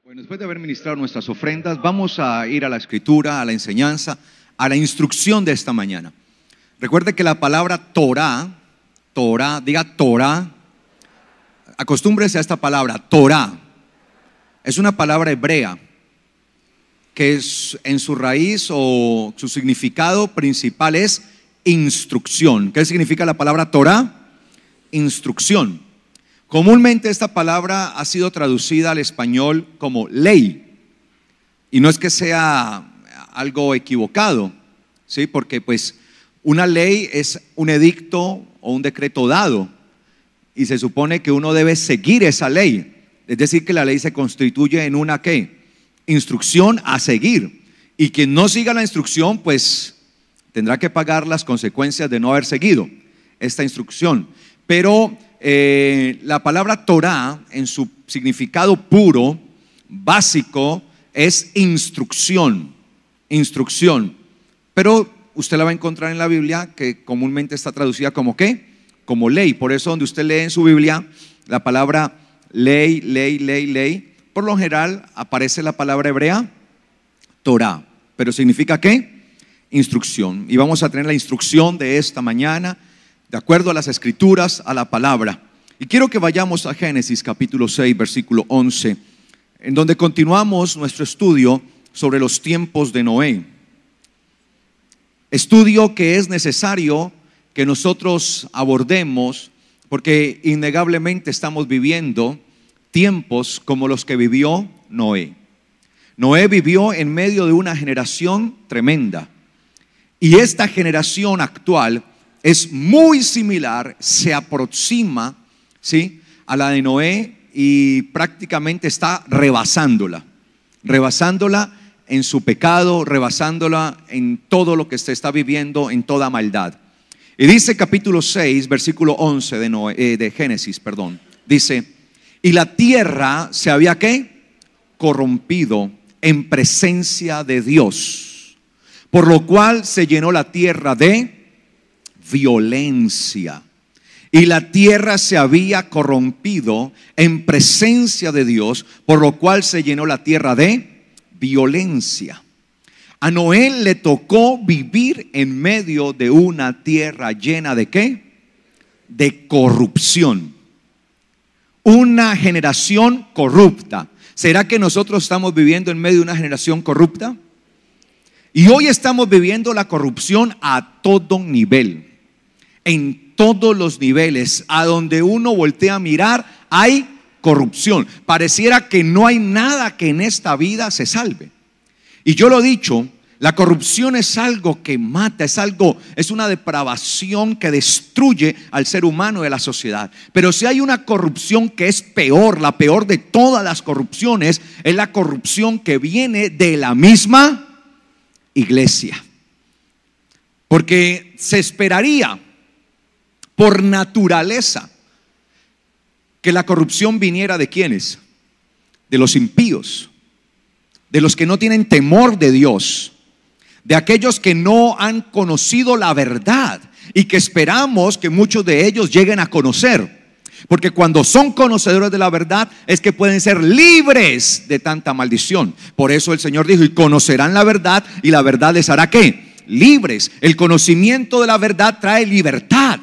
Bueno, después de haber ministrado nuestras ofrendas, vamos a ir a la escritura, a la enseñanza, a la instrucción de esta mañana. Recuerde que la palabra Torah, diga Torah, acostúmbrese a esta palabra, Torah. Es una palabra hebrea que es, en su raíz o su significado principal es instrucción. ¿Qué significa la palabra Torah? Instrucción. Comúnmente esta palabra ha sido traducida al español como ley, y no es que sea algo equivocado, ¿sí? Porque pues una ley es un edicto o un decreto dado, y se supone que uno debe seguir esa ley. Es decir, que la ley se constituye en una ¿qué? Instrucción a seguir, y quien no siga la instrucción pues tendrá que pagar las consecuencias de no haber seguido esta instrucción. Pero la palabra Torah en su significado puro, básico, es instrucción, pero usted la va a encontrar en la Biblia que comúnmente está traducida como ¿qué? Como ley. Por eso donde usted lee en su Biblia la palabra ley, por lo general aparece la palabra hebrea Torah, pero significa ¿qué? Instrucción. Y vamos a tener la instrucción de esta mañana de acuerdo a las escrituras, a la palabra. Y quiero que vayamos a Génesis capítulo 6, versículo 11, en donde continuamos nuestro estudio sobre los tiempos de Noé. Estudio que es necesario que nosotros abordemos, porque innegablemente estamos viviendo tiempos como los que vivió Noé. Noé vivió en medio de una generación tremenda, y esta generación actual es muy similar, se aproxima, ¿sí?, a la de Noé, y prácticamente está rebasándola en su pecado, rebasándola en todo lo que se está viviendo, en toda maldad. Y dice capítulo 6, versículo 11 de Génesis, dice: y la tierra se había ¿qué? Corrompido en presencia de Dios, por lo cual se llenó la tierra de violencia. Y la tierra se había corrompido en presencia de Dios, por lo cual se llenó la tierra de violencia. A Noé le tocó vivir en medio de una tierra llena de ¿qué? De corrupción. Una generación corrupta. ¿Será que nosotros estamos viviendo en medio de una generación corrupta? Y hoy estamos viviendo la corrupción a todo nivel. En todos los niveles, a donde uno voltea a mirar, hay corrupción. Pareciera que no hay nada que en esta vida se salve. Y yo lo he dicho, la corrupción es algo que mata, es una depravación que destruye al ser humano y a la sociedad. Pero si hay una corrupción que es peor, la peor de todas las corrupciones, es la corrupción que viene de la misma iglesia. Porque se esperaría por naturaleza que la corrupción viniera de ¿quiénes? De los impíos, de los que no tienen temor de Dios, de aquellos que no han conocido la verdad y que esperamos que muchos de ellos lleguen a conocer. Porque cuando son conocedores de la verdad es que pueden ser libres de tanta maldición. Por eso el Señor dijo: y conocerán la verdad, y la verdad les hará ¿qué? Libres. El conocimiento de la verdad trae libertad.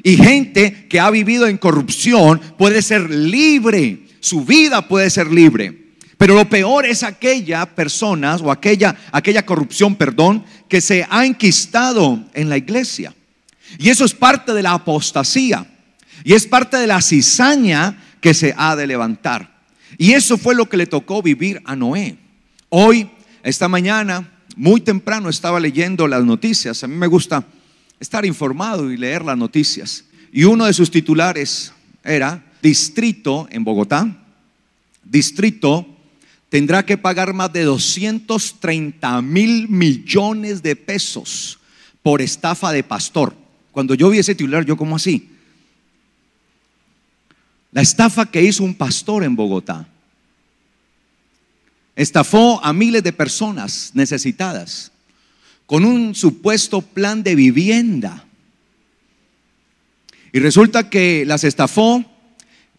Y gente que ha vivido en corrupción puede ser libre, su vida puede ser libre. Pero lo peor es aquella personas o aquella corrupción, que se ha enquistado en la iglesia. Y eso es parte de la apostasía. Y es parte de la cizaña que se ha de levantar. Y eso fue lo que le tocó vivir a Noé. Hoy, esta mañana, muy temprano estaba leyendo las noticias. A mí me gusta estar informado y leer las noticias. Y uno de sus titulares era: distrito en Bogotá, distrito tendrá que pagar más de 230.000 millones de pesos por estafa de pastor. Cuando yo vi ese titular, yo, ¿cómo así? La estafa que hizo un pastor en Bogotá. Estafó a miles de personas necesitadas con un supuesto plan de vivienda. Y resulta que las estafó,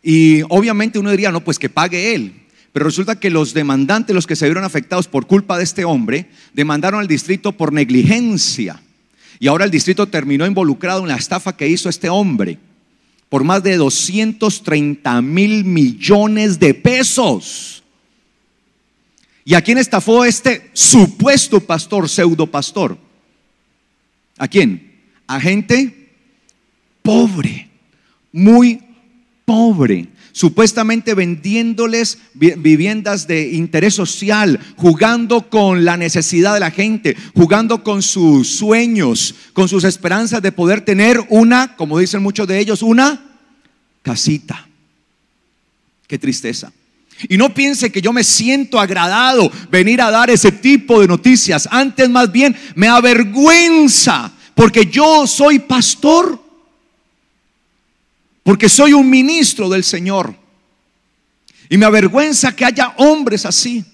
y obviamente uno diría: no, pues que pague él. Pero resulta que los demandantes, los que se vieron afectados por culpa de este hombre, demandaron al distrito por negligencia. Y ahora el distrito terminó involucrado en la estafa que hizo este hombre por más de 230,000 millones de pesos. ¿Y a quién estafó este supuesto pastor, pseudo pastor? ¿A quién? A gente pobre, muy pobre, supuestamente vendiéndoles viviendas de interés social, jugando con la necesidad de la gente, jugando con sus sueños, con sus esperanzas de poder tener una, como dicen muchos de ellos, una casita. Qué tristeza. Y no piense que yo me siento agradado venir a dar ese tipo de noticias. Antes, más bien, me avergüenza, porque yo soy pastor, porque soy un ministro del Señor. Y me avergüenza que haya hombres así,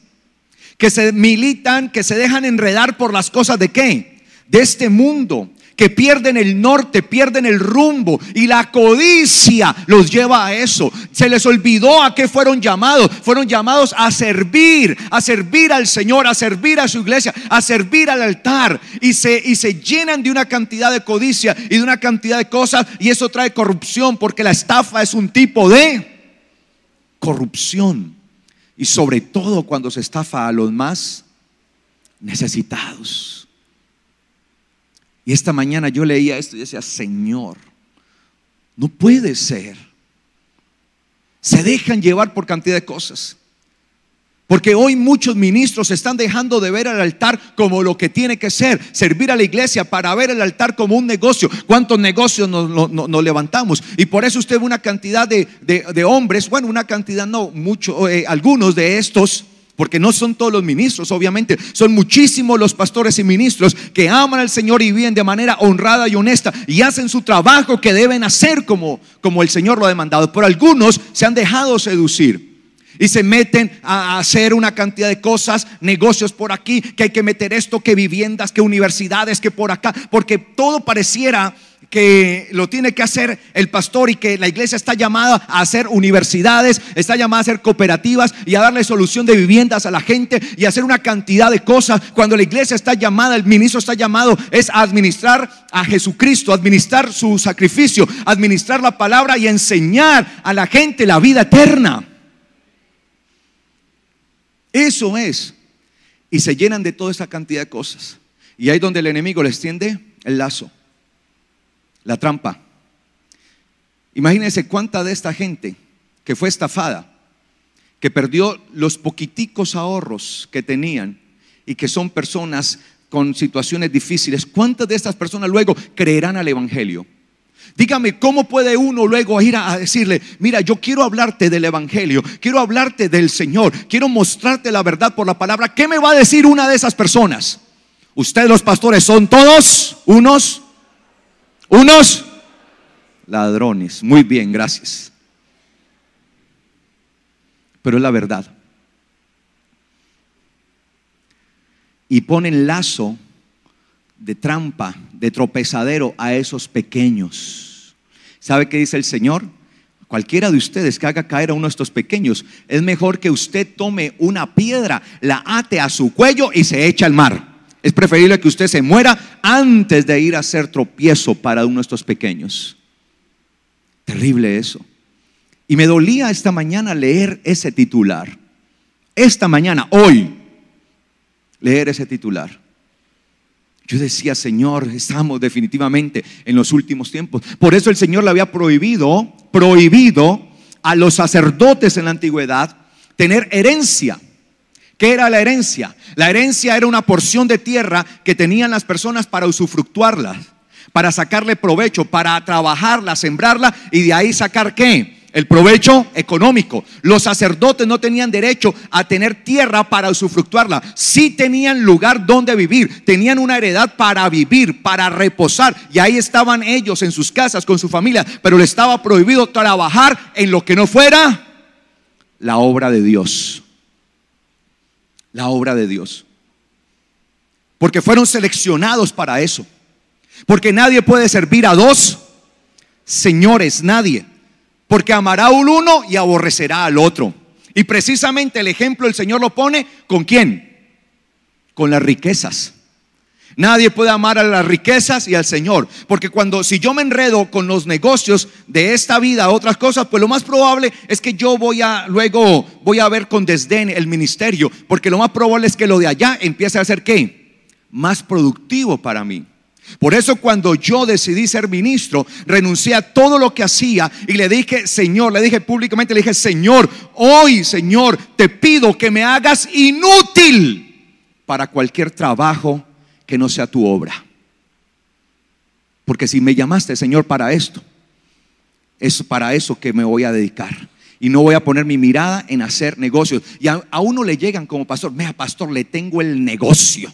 que se militan, que se dejan enredar por las cosas de ¿qué? De este mundo, que pierden el norte, pierden el rumbo, y la codicia los lleva a eso. Se les olvidó a qué fueron llamados. Fueron llamados a servir al Señor, a servir a su iglesia, a servir al altar, y se llenan de una cantidad de codicia y de una cantidad de cosas, y eso trae corrupción, porque la estafa es un tipo de corrupción, y sobre todo cuando se estafa a los más necesitados. Y esta mañana yo leía esto y decía: Señor, no puede ser. Se dejan llevar por cantidad de cosas. Porque hoy muchos ministros están dejando de ver al altar como lo que tiene que ser, servir a la iglesia, para ver el altar como un negocio. ¿Cuántos negocios nos levantamos? Y por eso usted ve una cantidad de hombres, bueno, una cantidad no, mucho, algunos de estos, porque no son todos los ministros, obviamente, son muchísimos los pastores y ministros que aman al Señor y viven de manera honrada y honesta y hacen su trabajo que deben hacer como el Señor lo ha demandado. Pero algunos se han dejado seducir y se meten a hacer una cantidad de cosas, negocios por aquí, que hay que meter esto, que viviendas, que universidades, que por acá, porque todo pareciera que lo tiene que hacer el pastor, y que la iglesia está llamada a hacer universidades, está llamada a hacer cooperativas y a darle solución de viviendas a la gente y a hacer una cantidad de cosas, cuando la iglesia está llamada, el ministro está llamado es a administrar a Jesucristo, administrar su sacrificio, administrar la palabra y enseñar a la gente la vida eterna. Eso es. Y se llenan de toda esa cantidad de cosas, y ahí es donde el enemigo les tiende el lazo, la trampa. Imagínense cuánta de esta gente que fue estafada, que perdió los poquiticos ahorros que tenían y que son personas con situaciones difíciles, cuántas de estas personas luego creerán al evangelio. Dígame, ¿cómo puede uno luego ir a decirle: mira, yo quiero hablarte del evangelio, quiero hablarte del Señor, quiero mostrarte la verdad por la palabra? ¿Qué me va a decir una de esas personas? Ustedes, los pastores, son todos unos ladrones. Muy bien, gracias. Pero es la verdad. Y ponen lazo de trampa, de tropezadero a esos pequeños. ¿Sabe qué dice el Señor? Cualquiera de ustedes que haga caer a uno de estos pequeños, es mejor que usted tome una piedra, la ate a su cuello y se eche al mar. Es preferible que usted se muera antes de ir a hacer tropiezo para uno de estos pequeños. Terrible eso. Y me dolía esta mañana leer ese titular. Esta mañana, hoy, leer ese titular. Yo decía: Señor, estamos definitivamente en los últimos tiempos. Por eso el Señor le había prohibido a los sacerdotes en la antigüedad tener herencia. ¿Qué era la herencia? La herencia era una porción de tierra que tenían las personas para usufructuarla, para sacarle provecho, para trabajarla, sembrarla y de ahí sacar ¿qué? El provecho económico. Los sacerdotes no tenían derecho a tener tierra para usufructuarla. Sí tenían lugar donde vivir, tenían una heredad para vivir, para reposar, y ahí estaban ellos en sus casas con su familia, pero les estaba prohibido trabajar en lo que no fuera la obra de Dios. La obra de Dios. Porque fueron seleccionados para eso. Porque nadie puede servir a dos señores, nadie. Porque amará al uno y aborrecerá al otro. Y precisamente el ejemplo el Señor lo pone ¿con quién? Con las riquezas. Nadie puede amar a las riquezas y al Señor, porque si yo me enredo con los negocios de esta vida, otras cosas, pues lo más probable es que yo luego voy a ver con desdén el ministerio, porque lo más probable es que lo de allá empiece a ser ¿qué? Más productivo para mí. Por eso cuando yo decidí ser ministro, renuncié a todo lo que hacía y le dije, Señor, le dije públicamente, le dije, Señor, hoy, Señor, te pido que me hagas inútil para cualquier trabajo que no sea tu obra. Porque si me llamaste, Señor, para esto, es para eso que me voy a dedicar. Y no voy a poner mi mirada en hacer negocios. Y a uno le llegan como pastor, mira, pastor, le tengo el negocio.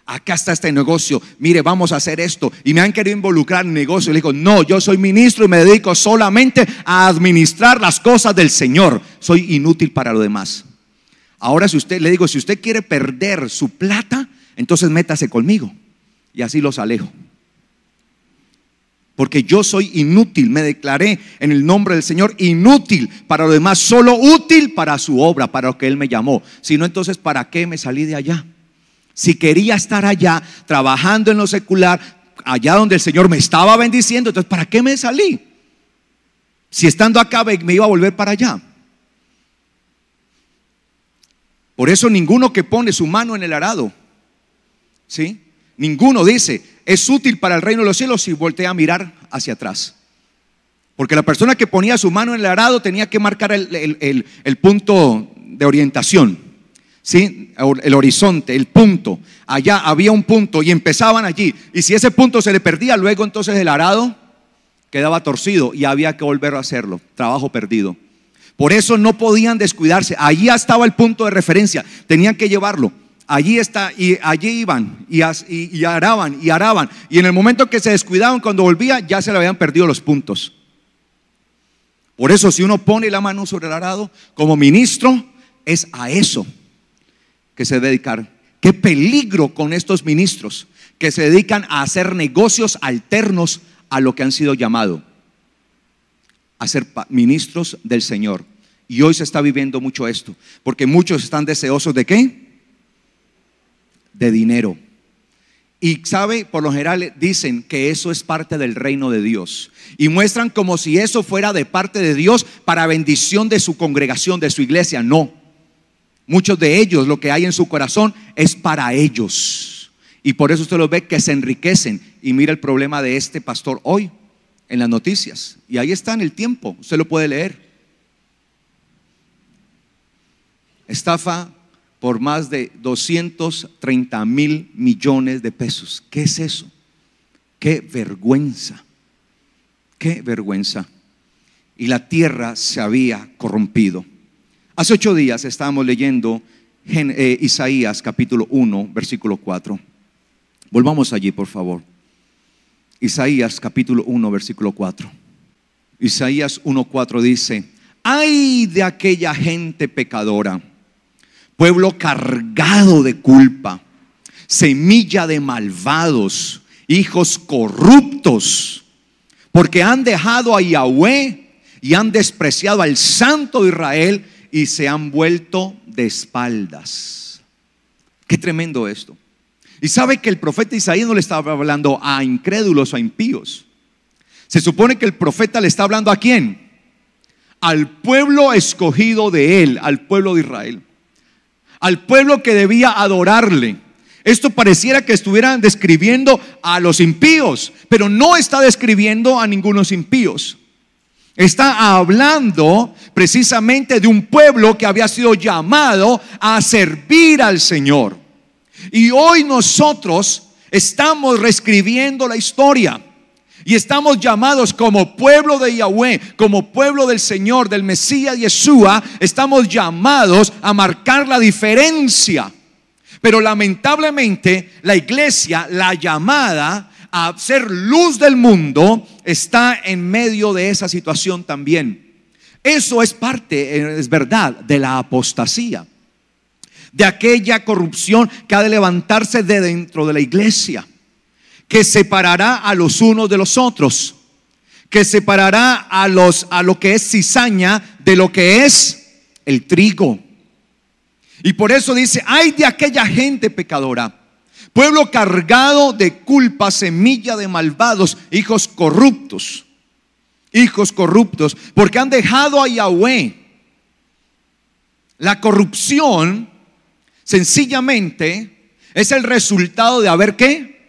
Acá está este negocio, mire, vamos a hacer esto. Y me han querido involucrar en negocio. Le digo, no, yo soy ministro y me dedico solamente a administrar las cosas del Señor. Soy inútil para lo demás. Ahora si usted quiere perder su plata, entonces métase conmigo y así los alejo. Porque yo soy inútil, me declaré en el nombre del Señor inútil para lo demás, solo útil para su obra, para lo que Él me llamó. Si no, entonces ¿para qué me salí de allá? Si quería estar allá, trabajando en lo secular, allá donde el Señor me estaba bendiciendo, entonces ¿para qué me salí? Si estando acá me iba a volver para allá. Por eso ninguno que pone su mano en el arado, ¿sí? Ninguno dice, es útil para el reino de los cielos si voltea a mirar hacia atrás. Porque la persona que ponía su mano en el arado tenía que marcar el punto de orientación, ¿sí? El horizonte, el punto. Allá había un punto y empezaban allí. Y si ese punto se le perdía, luego entonces el arado quedaba torcido y había que volver a hacerlo. Trabajo perdido. Por eso no podían descuidarse. Allí estaba el punto de referencia. Tenían que llevarlo. Allí está, y allí iban y araban y araban. Y en el momento que se descuidaban, cuando volvía, ya se le habían perdido los puntos. Por eso, si uno pone la mano sobre el arado como ministro, es a eso que se debe dedicar. Qué peligro con estos ministros que se dedican a hacer negocios alternos a lo que han sido llamados a ser ministros del Señor. Y hoy se está viviendo mucho esto, porque muchos están deseosos ¿de qué? De dinero. Y sabe, por lo general dicen que eso es parte del reino de Dios y muestran como si eso fuera de parte de Dios para bendición de su congregación, de su iglesia. No, muchos de ellos lo que hay en su corazón es para ellos. Y por eso usted los ve que se enriquecen. Y mira el problema de este pastor hoy en las noticias. Y ahí está en el tiempo, usted lo puede leer. Estafa por más de 230,000 millones de pesos. ¿Qué es eso? Qué vergüenza. Qué vergüenza. Y la tierra se había corrompido. Hace 8 días estábamos leyendo Isaías capítulo 1 versículo 4. Volvamos allí, por favor. Isaías capítulo 1 versículo 4. Isaías 1:4 dice: ay de aquella gente pecadora, pueblo cargado de culpa, semilla de malvados, hijos corruptos, porque han dejado a Yahweh y han despreciado al Santo de Israel y se han vuelto de espaldas. Qué tremendo esto. Y sabe que el profeta Isaías no le estaba hablando a incrédulos o a impíos. Se supone que el profeta le está hablando ¿a quién? Al pueblo escogido de él, al pueblo de Israel, al pueblo que debía adorarle. Esto pareciera que estuvieran describiendo a los impíos, pero no está describiendo a ningunos impíos. Está hablando precisamente de un pueblo que había sido llamado a servir al Señor. Y hoy nosotros estamos reescribiendo la historia y estamos llamados como pueblo de Yahweh, como pueblo del Señor, del Mesías Yeshua. Estamos llamados a marcar la diferencia. Pero lamentablemente la iglesia, la llamada a ser luz del mundo, está en medio de esa situación también. Eso es parte, es verdad, de la apostasía, de aquella corrupción que ha de levantarse de dentro de la iglesia, que separará a los unos de los otros, que separará a lo que es cizaña de lo que es el trigo. Y por eso dice: ay de aquella gente pecadora, pueblo cargado de culpa, semilla de malvados, hijos corruptos, porque han dejado a Yahweh. La corrupción sencillamente es el resultado de haber ¿qué?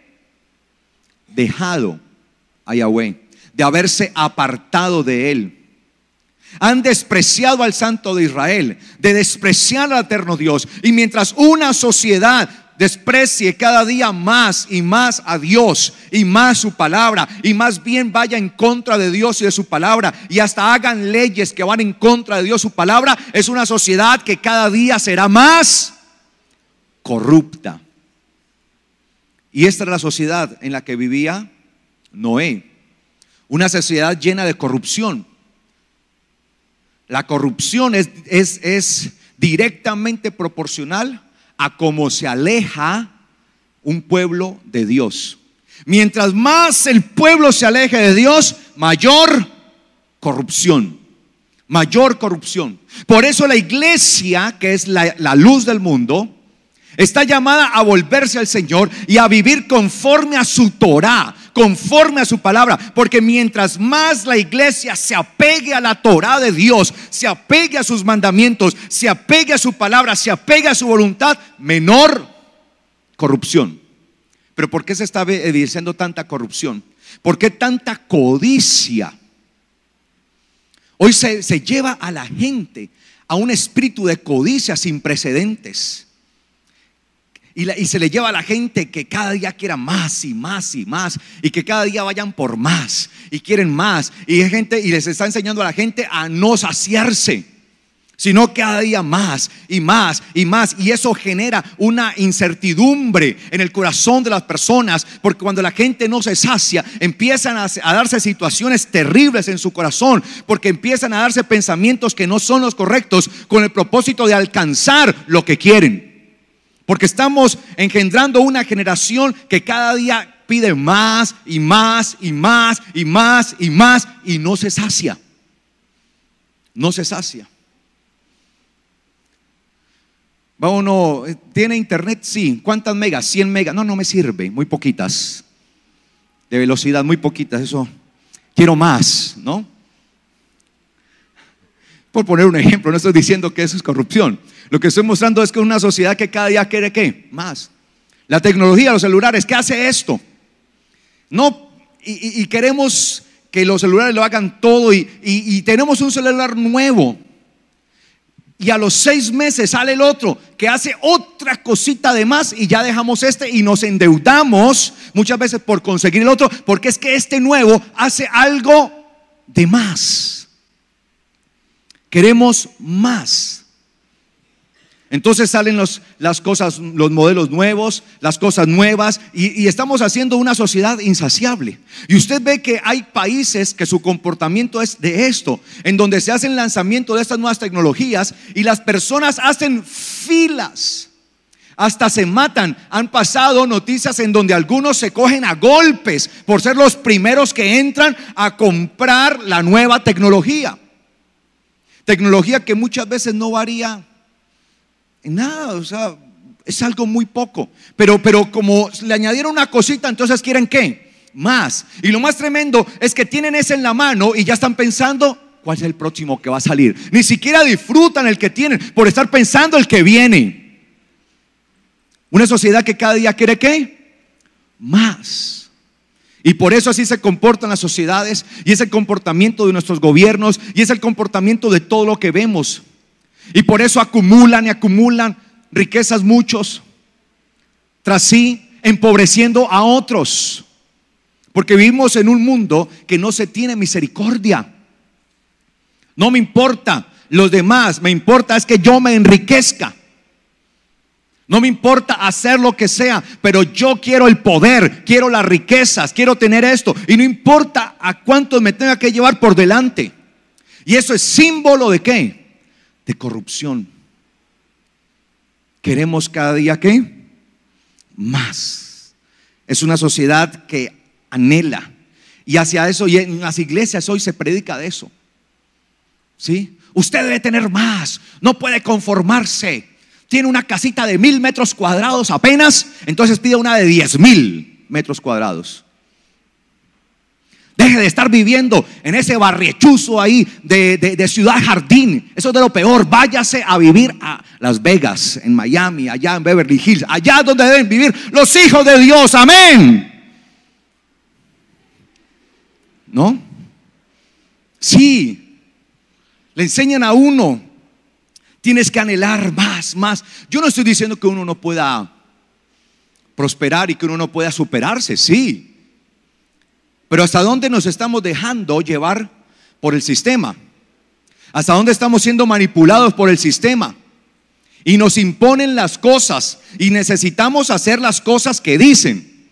Dejado a Yahweh, de haberse apartado de Él. Han despreciado al Santo de Israel, de despreciar al eterno Dios. Y mientras una sociedad desprecie cada día más y más a Dios y más su palabra, y más bien vaya en contra de Dios y de su palabra, y hasta hagan leyes que van en contra de Dios y su palabra, es una sociedad que cada día será más corrupta. Y esta era la sociedad en la que vivía Noé, una sociedad llena de corrupción. La corrupción es directamente proporcional a cómo se aleja un pueblo de Dios. Mientras más el pueblo se aleje de Dios, mayor corrupción. Mayor corrupción. Por eso la iglesia, que es la luz del mundo, está llamada a volverse al Señor y a vivir conforme a su Torá, conforme a su palabra. Porque mientras más la iglesia se apegue a la Torá de Dios, se apegue a sus mandamientos, se apegue a su palabra, se apegue a su voluntad, menor corrupción. Pero ¿por qué se está evidenciando tanta corrupción? ¿Por qué tanta codicia? Hoy se lleva a la gente a un espíritu de codicia sin precedentes. Y se le lleva a la gente que cada día quiera más y más y más, y que cada día vayan por más y quieren más. Y les está enseñando a la gente a no saciarse, sino cada día más y más y más. Y eso genera una incertidumbre en el corazón de las personas, porque cuando la gente no se sacia, empiezan a darse situaciones terribles en su corazón, porque empiezan a darse pensamientos que no son los correctos, con el propósito de alcanzar lo que quieren. Porque estamos engendrando una generación que cada día pide más y más y más y más y más, y no se sacia. No se sacia. Va uno, ¿tiene internet? Sí. ¿Cuántas megas? 100 megas. No me sirve, muy poquitas. De velocidad, muy poquitas. Eso, quiero más, ¿no? Por poner un ejemplo, no estoy diciendo que eso es corrupción. Lo que estoy mostrando es que es una sociedad que cada día quiere ¿qué? Más. La tecnología, los celulares, ¿qué hace esto? No, y queremos que los celulares lo hagan todo, y tenemos un celular nuevo, y a los 6 meses sale el otro que hace otra cosita de más, y ya dejamos y nos endeudamos muchas veces por conseguir el otro, porque es que este nuevo hace algo de más. Queremos más. Entonces salen las cosas, los modelos nuevos, las cosas nuevas, y estamos haciendo una sociedad insaciable. Y usted ve que hay países que su comportamiento es de esto, en donde se hacen lanzamiento de estas nuevas tecnologías y las personas hacen filas, hasta se matan. Han pasado noticias en donde algunos se cogen a golpes por ser los primeros que entran a comprar la nueva tecnología. Tecnología que muchas veces no varía en nada, o sea, es algo muy poco, pero como le añadieron una cosita, entonces quieren ¿qué? Más. Y lo más tremendo es que tienen ese en la mano y ya están pensando cuál es el próximo que va a salir. Ni siquiera disfrutan el que tienen por estar pensando el que viene. Una sociedad que cada día quiere ¿qué? Más. Y por eso así se comportan las sociedades, y es el comportamiento de nuestros gobiernos, y es el comportamiento de todo lo que vemos. Y por eso acumulan y acumulan riquezas muchos, tras sí empobreciendo a otros, porque vivimos en un mundo que no se tiene misericordia. No me importa los demás, me importa es que yo me enriquezca. No me importa hacer lo que sea, pero yo quiero el poder, quiero las riquezas, quiero tener esto, y no importa a cuántos me tenga que llevar por delante. Y eso es símbolo de ¿qué? De corrupción. Queremos cada día ¿qué? Más. Es una sociedad que anhela, y hacia eso, y en las iglesias hoy se predica de eso. ¿Sí? Usted debe tener más, no puede conformarse. Tiene una casita de 1000 metros cuadrados apenas, entonces pide una de 10,000 metros cuadrados. Deje de estar viviendo en ese barriechuzo ahí de Ciudad Jardín. Eso es de lo peor. Váyase a vivir a Las Vegas, en Miami, allá en Beverly Hills, allá donde deben vivir los hijos de Dios. Amén. ¿No? Sí. Le enseñan a uno. Tienes que anhelar más, más. Yo no estoy diciendo que uno no pueda prosperar y que uno no pueda superarse. Sí. Pero ¿hasta dónde nos estamos dejando llevar por el sistema? ¿Hasta dónde estamos siendo manipulados por el sistema? Y nos imponen las cosas y necesitamos hacer las cosas que dicen.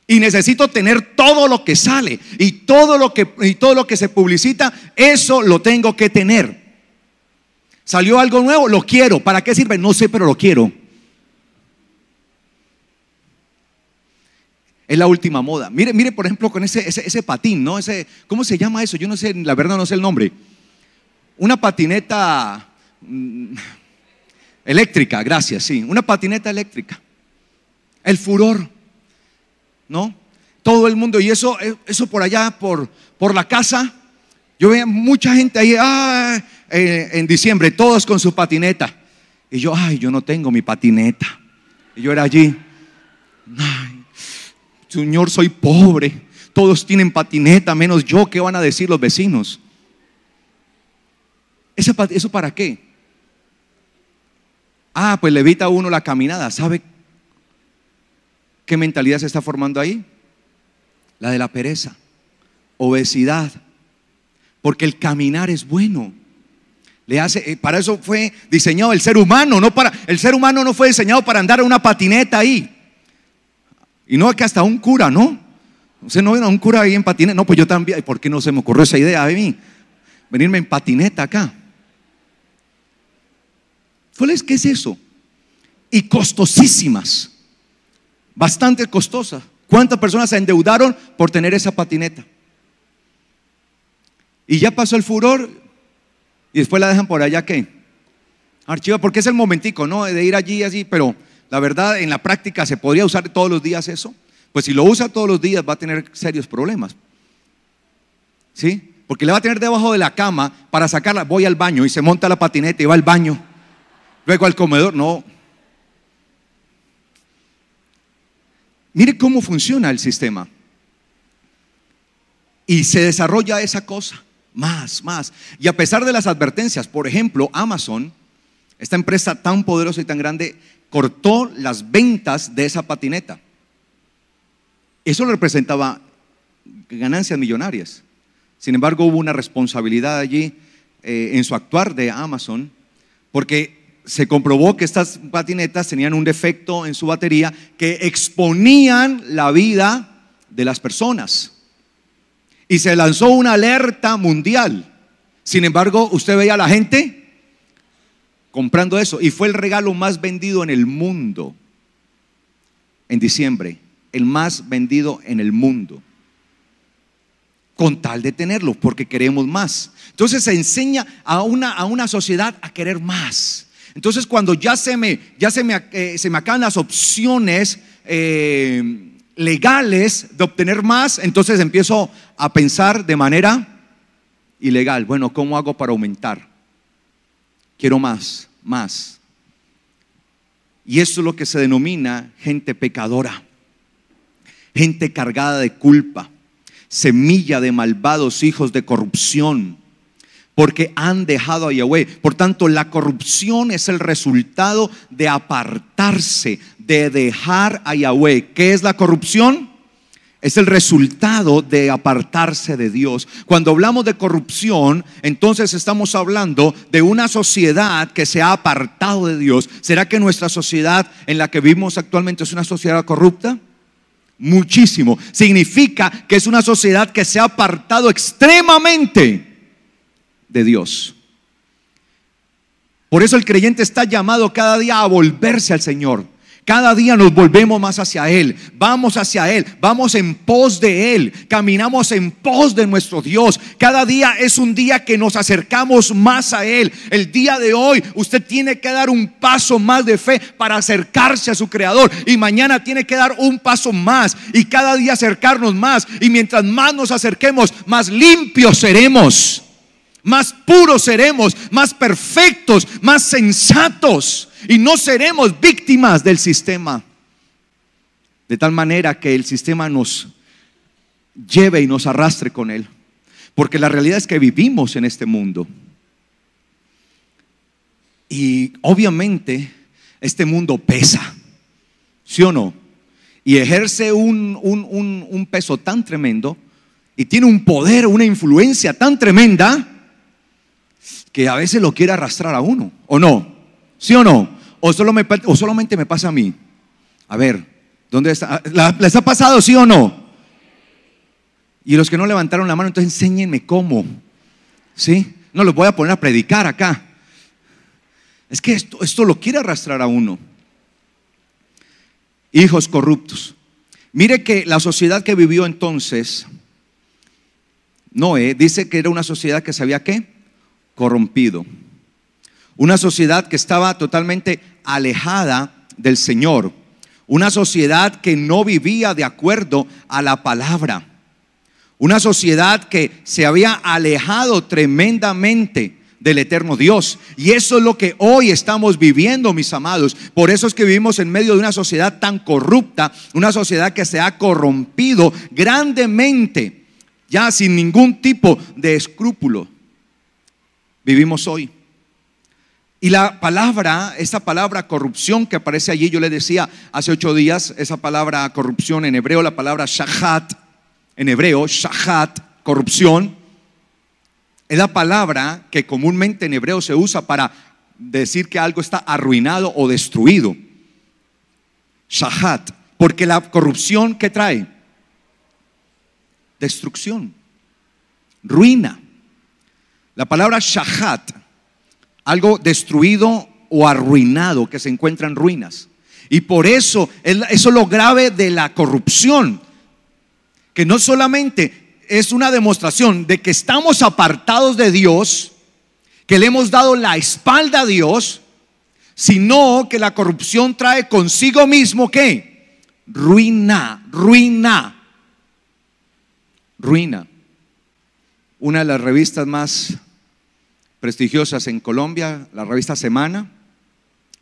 Y necesito tener todo lo que sale y todo lo que se publicita, eso lo tengo que tener. ¿Salió algo nuevo? Lo quiero. ¿Para qué sirve? No sé, pero lo quiero. Es la última moda. Mire por ejemplo con ese patín, ¿no? ¿Cómo se llama eso? Yo no sé, la verdad no sé el nombre. Una patineta eléctrica, gracias, sí. Una patineta eléctrica. El furor, ¿no? Todo el mundo. Y eso por allá, por la casa. Yo veía mucha gente ahí en diciembre, todos con su patineta. Y yo, yo no tengo mi patineta. Y yo era allí. Señor, soy pobre. Todos tienen patineta, menos yo. ¿Qué van a decir los vecinos? ¿Eso para qué? Pues le evita a uno la caminada. ¿Sabe qué mentalidad se está formando ahí? La de la pereza, obesidad. Porque el caminar es bueno. Para eso fue diseñado el ser humano. El ser humano no fue diseñado para andar en una patineta ahí. Y no, que hasta un cura, ¿no? Usted no ve a un cura ahí en patineta. No, pues yo también. ¿Por qué no se me ocurrió esa idea a mí? Venirme en patineta acá. ¿Qué es eso? Y costosísimas. Bastante costosas. ¿Cuántas personas se endeudaron por tener esa patineta? Y ya pasó el furor y después la dejan por allá, ¿qué? Archiva, porque es el momentico, ¿no? De ir allí así, pero la verdad, en la práctica, ¿se podría usar todos los días eso? Pues si lo usa todos los días va a tener serios problemas. ¿Sí? Porque le va a tener debajo de la cama para sacarla. Voy al baño y se monta la patineta y va al baño. Luego al comedor. No. Mire cómo funciona el sistema. Y se desarrolla esa cosa. Más. Y a pesar de las advertencias, por ejemplo, Amazon, esta empresa tan poderosa y tan grande, cortó las ventas de esa patineta. Eso representaba ganancias millonarias. Sin embargo, hubo una responsabilidad allí en su actuar de Amazon, porque se comprobó que estas patinetas tenían un defecto en su batería que exponían la vida de las personas. Y se lanzó una alerta mundial. Sin embargo, usted veía a la gente comprando eso, y fue el regalo más vendido en el mundo en diciembre, el más vendido en el mundo, con tal de tenerlo, porque queremos más. Entonces se enseña a una sociedad a querer más. Entonces cuando ya se me acaban las opciones legales de obtener más, entonces empiezo a pensar de manera ilegal. Bueno, ¿cómo hago para aumentar? Quiero más. Y eso es lo que se denomina gente pecadora, gente cargada de culpa, semilla de malvados hijos de corrupción, porque han dejado a Yahweh. Por tanto, la corrupción es el resultado de apartarse, de dejar a Yahweh. ¿Qué es la corrupción? Es el resultado de apartarse de Dios. Cuando hablamos de corrupción, entonces estamos hablando de una sociedad que se ha apartado de Dios. ¿Será que nuestra sociedad en la que vivimos actualmente es una sociedad corrupta? Muchísimo. Significa que es una sociedad que se ha apartado extremadamente de Dios. Por eso el creyente está llamado cada día a volverse al Señor. Cada día nos volvemos más hacia Él, vamos hacia Él, vamos en pos de Él, caminamos en pos de nuestro Dios. Cada día es un día que nos acercamos más a Él. El día de hoy usted tiene que dar un paso más de fe para acercarse a su Creador, y mañana tiene que dar un paso más, y cada día acercarnos más. Y mientras más nos acerquemos, más limpios seremos, más puros seremos, más perfectos, más sensatos, y no seremos víctimas del sistema, de tal manera que el sistema nos lleve y nos arrastre con él. Porque la realidad es que vivimos en este mundo, y obviamente este mundo pesa, ¿sí o no? Y ejerce un peso tan tremendo, y tiene un poder, una influencia tan tremenda, que a veces lo quiere arrastrar a uno, ¿o no? ¿Sí o no? ¿O solamente me pasa a mí? A ver, ¿dónde está? ¿Les ha pasado, sí o no? Y los que no levantaron la mano, entonces enséñenme cómo. ¿Sí? No los voy a poner a predicar acá. Es que esto lo quiere arrastrar a uno. Hijos corruptos. Mire que la sociedad que vivió entonces Noé, dice que era una sociedad que se había ¿qué? Corrompido. Una sociedad que estaba totalmente alejada del Señor. Una sociedad que no vivía de acuerdo a la palabra. Una sociedad que se había alejado tremendamente del eterno Dios. Y eso es lo que hoy estamos viviendo, mis amados. Por eso es que vivimos en medio de una sociedad tan corrupta, una sociedad que se ha corrompido grandemente, ya sin ningún tipo de escrúpulo. Vivimos hoy. Y la palabra, esa palabra corrupción que aparece allí, yo le decía hace 8 días, esa palabra corrupción en hebreo, la palabra shahat, en hebreo, shahat, corrupción, es la palabra que comúnmente en hebreo se usa para decir que algo está arruinado o destruido. Shahat, porque la corrupción, ¿qué trae? Destrucción, ruina. La palabra shahat, algo destruido o arruinado, que se encuentra en ruinas. Y por eso es lo grave de la corrupción, que no solamente es una demostración de que estamos apartados de Dios, que le hemos dado la espalda a Dios, sino que la corrupción trae consigo mismo ¿qué? Ruina. Una de las revistas más prestigiosas en Colombia, la revista Semana,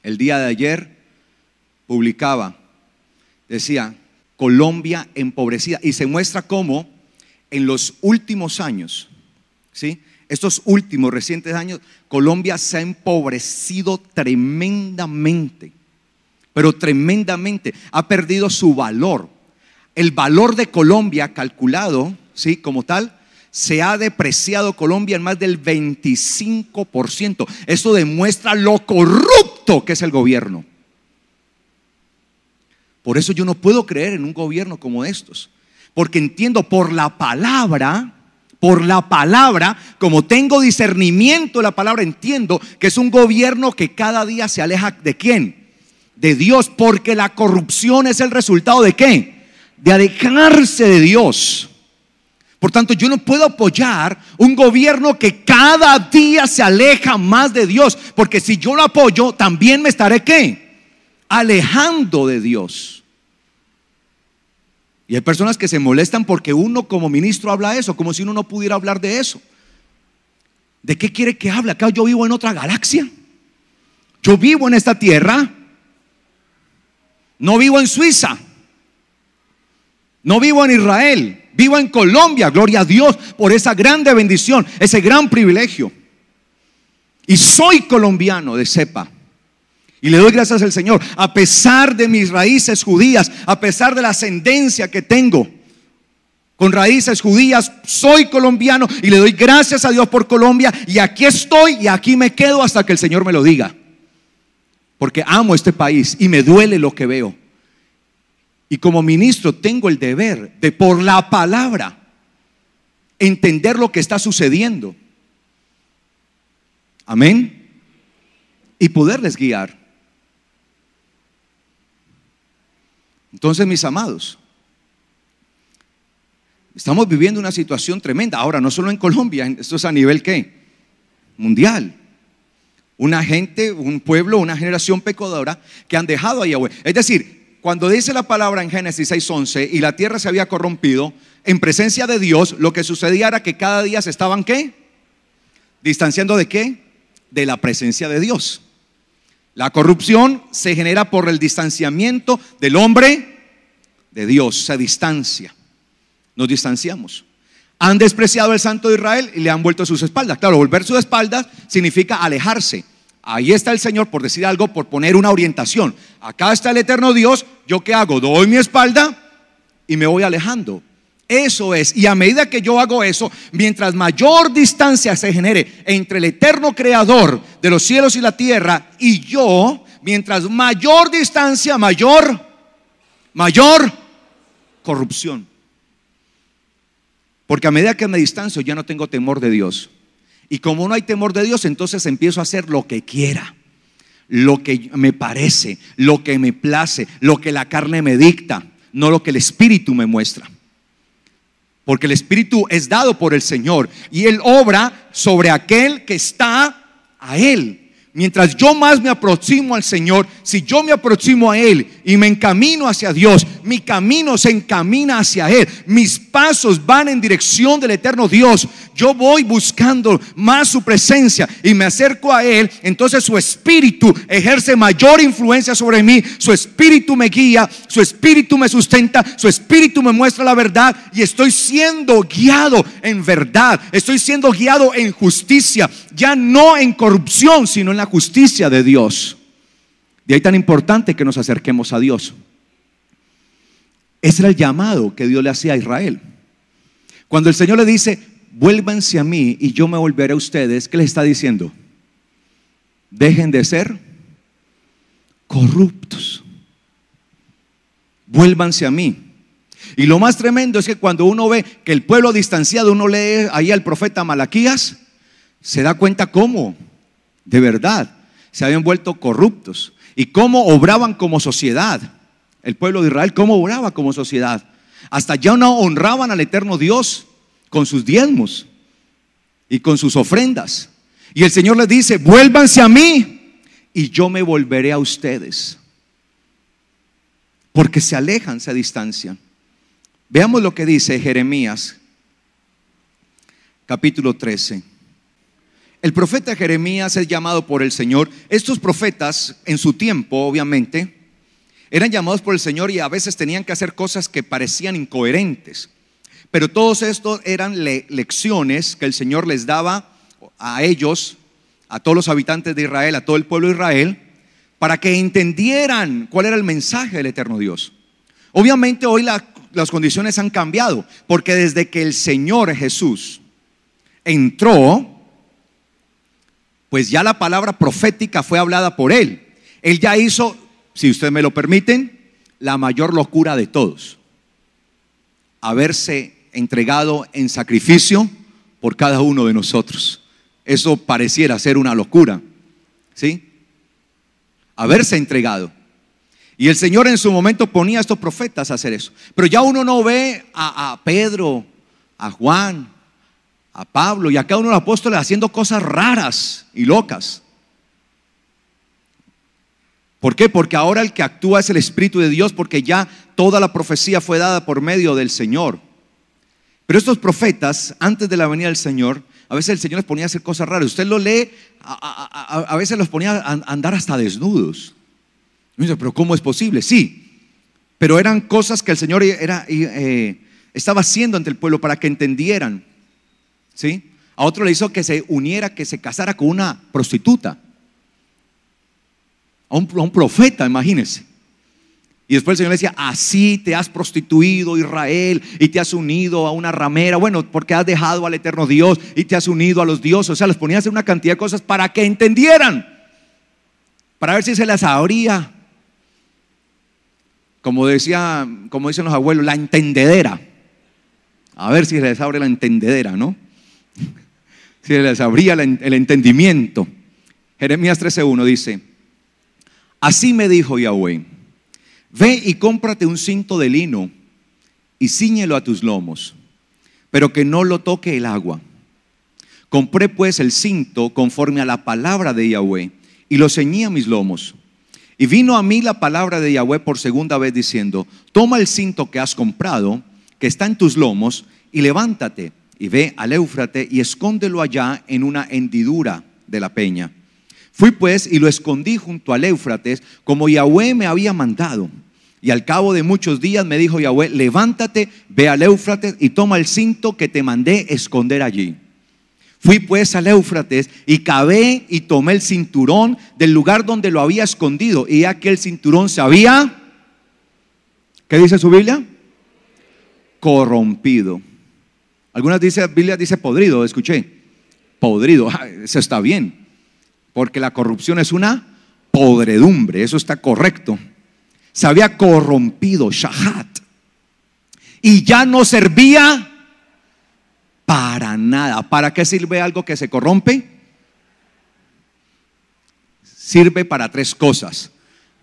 el día de ayer publicaba, decía, Colombia empobrecida, y se muestra cómo en los últimos años, ¿sí? Estos últimos recientes años, Colombia se ha empobrecido tremendamente, pero tremendamente, ha perdido su valor. El valor de Colombia calculado, ¿sí? Como tal, se ha depreciado Colombia en más del 25%. Esto demuestra lo corrupto que es el gobierno. Por eso yo no puedo creer en un gobierno como estos, porque entiendo por la palabra, como tengo discernimiento de la palabra, entiendo que es un gobierno que cada día se aleja ¿de quién? De Dios, porque la corrupción es el resultado ¿de qué? De alejarse de Dios. Por tanto, yo no puedo apoyar un gobierno que cada día se aleja más de Dios, porque si yo lo apoyo, también me estaré ¿qué? Alejando de Dios. Y hay personas que se molestan porque uno como ministro habla eso, como si uno no pudiera hablar de eso. ¿De qué quiere que hable? Acá yo vivo en otra galaxia. Yo vivo en esta tierra. No vivo en Suiza. No vivo en Israel. Vivo en Colombia, gloria a Dios por esa grande bendición, ese gran privilegio. Y soy colombiano de cepa. Y le doy gracias al Señor, a pesar de mis raíces judías, a pesar de la ascendencia que tengo con raíces judías, soy colombiano y le doy gracias a Dios por Colombia. Y aquí estoy y aquí me quedo hasta que el Señor me lo diga. Porque amo este país y me duele lo que veo. Y como ministro tengo el deber de, por la palabra, entender lo que está sucediendo. Amén. Y poderles guiar. Entonces, mis amados, estamos viviendo una situación tremenda. Ahora, no solo en Colombia, esto es a nivel ¿qué? Mundial. Una gente, un pueblo, una generación pecadora que han dejado a Yahweh. Es decir, cuando dice la palabra en Génesis 6:11 y la tierra se había corrompido, en presencia de Dios, lo que sucedía era que cada día se estaban ¿qué? Distanciando de ¿qué? De la presencia de Dios. La corrupción se genera por el distanciamiento del hombre de Dios, se distancia. Nos distanciamos. Han despreciado al Santo de Israel y le han vuelto sus espaldas. Claro, volver sus espaldas significa alejarse. Ahí está el Señor, por decir algo, por poner una orientación. Acá está el eterno Dios. ¿Yo qué hago? Doy mi espalda y me voy alejando. Eso es. Y a medida que yo hago eso, mientras mayor distancia se genere entre el eterno creador de los cielos y la tierra y yo, mientras mayor distancia, mayor corrupción. Porque a medida que me distancio ya no tengo temor de Dios. Y como no hay temor de Dios, entonces empiezo a hacer lo que quiera, lo que me parece, lo que me place, lo que la carne me dicta, no lo que el Espíritu me muestra. Porque el Espíritu es dado por el Señor y Él obra sobre aquel que está a Él. Mientras yo más me aproximo al Señor, si yo me aproximo a Él y me encamino hacia Dios, mi camino se encamina hacia Él, mis pasos van en dirección del eterno Dios, yo voy buscando más su presencia y me acerco a Él, entonces su Espíritu ejerce mayor influencia sobre mí, su Espíritu me guía, su Espíritu me sustenta, su Espíritu me muestra la verdad y estoy siendo guiado en verdad, estoy siendo guiado en justicia, ya no en corrupción, sino en la justicia de Dios. De ahí tan importante que nos acerquemos a Dios. Ese era el llamado que Dios le hacía a Israel. Cuando el Señor le dice, vuélvanse a mí y yo me volveré a ustedes, ¿qué les está diciendo? Dejen de ser corruptos. Vuélvanse a mí. Y lo más tremendo es que cuando uno ve que el pueblo distanciado, uno lee ahí al profeta Malaquías, se da cuenta cómo de verdad se habían vuelto corruptos y cómo obraban como sociedad. El pueblo de Israel, cómo obraba como sociedad. Hasta ya no honraban al eterno Dios con sus diezmos y con sus ofrendas. Y el Señor les dice, vuélvanse a mí y yo me volveré a ustedes. Porque se alejan, se distancian. Veamos lo que dice Jeremías capítulo 13. El profeta Jeremías es llamado por el Señor. Estos profetas en su tiempo, obviamente, eran llamados por el Señor y a veces tenían que hacer cosas que parecían incoherentes. Pero todos estos eran lecciones que el Señor les daba a ellos, a todos los habitantes de Israel, a todo el pueblo de Israel, para que entendieran cuál era el mensaje del eterno Dios. Obviamente hoy las condiciones han cambiado, porque desde que el Señor Jesús entró, pues ya la palabra profética fue hablada por Él. Él ya hizo, si ustedes me lo permiten, la mayor locura de todos: haberse entregado en sacrificio por cada uno de nosotros. Eso pareciera ser una locura, ¿sí? Haberse entregado. Y el Señor en su momento ponía a estos profetas a hacer eso. Pero ya uno no ve a Pedro, a Juan, a Pablo y a cada uno de los apóstoles haciendo cosas raras y locas. ¿Por qué? Porque ahora el que actúa es el Espíritu de Dios, porque ya toda la profecía fue dada por medio del Señor. Pero estos profetas, antes de la venida del Señor, a veces el Señor les ponía a hacer cosas raras. Usted lo lee, a veces los ponía a andar hasta desnudos. Y dice, pero ¿cómo es posible? Sí, pero eran cosas que el Señor estaba haciendo ante el pueblo para que entendieran. ¿Sí? A otro le hizo que se uniera, que se casara con una prostituta, a un profeta, imagínense. Y después el Señor le decía, así te has prostituido, Israel, y te has unido a una ramera. Bueno, porque has dejado al eterno Dios y te has unido a los dioses. O sea, les ponía a hacer una cantidad de cosas para que entendieran, para ver si se las abría, como dicen los abuelos, la entendedera. A ver si se les abre la entendedera, ¿no? Si les abría el entendimiento. Jeremías 13:1 dice, así me dijo Yahweh, Ve y cómprate un cinto de lino y cíñelo a tus lomos, pero que no lo toque el agua. Compré pues el cinto conforme a la palabra de Yahweh y lo ceñí a mis lomos. Y vino a mí la palabra de Yahweh por segunda vez diciendo: toma el cinto que has comprado, que está en tus lomos, y levántate y ve al Éufrates y escóndelo allá en una hendidura de la peña. Fui pues y lo escondí junto al Éufrates, como Yahweh me había mandado. Y al cabo de muchos días me dijo Yahweh: levántate, ve al Éufrates y toma el cinto que te mandé esconder allí. Fui pues al Éufrates y cavé y tomé el cinturón del lugar donde lo había escondido, y aquel cinturón se había, ¿qué dice su Biblia? Corrompido. Algunas Biblias dice podrido, escuché. Podrido, eso está bien, porque la corrupción es una podredumbre, eso está correcto. Se había corrompido, shahat, y ya no servía para nada. ¿Para qué sirve algo que se corrompe? Sirve para tres cosas: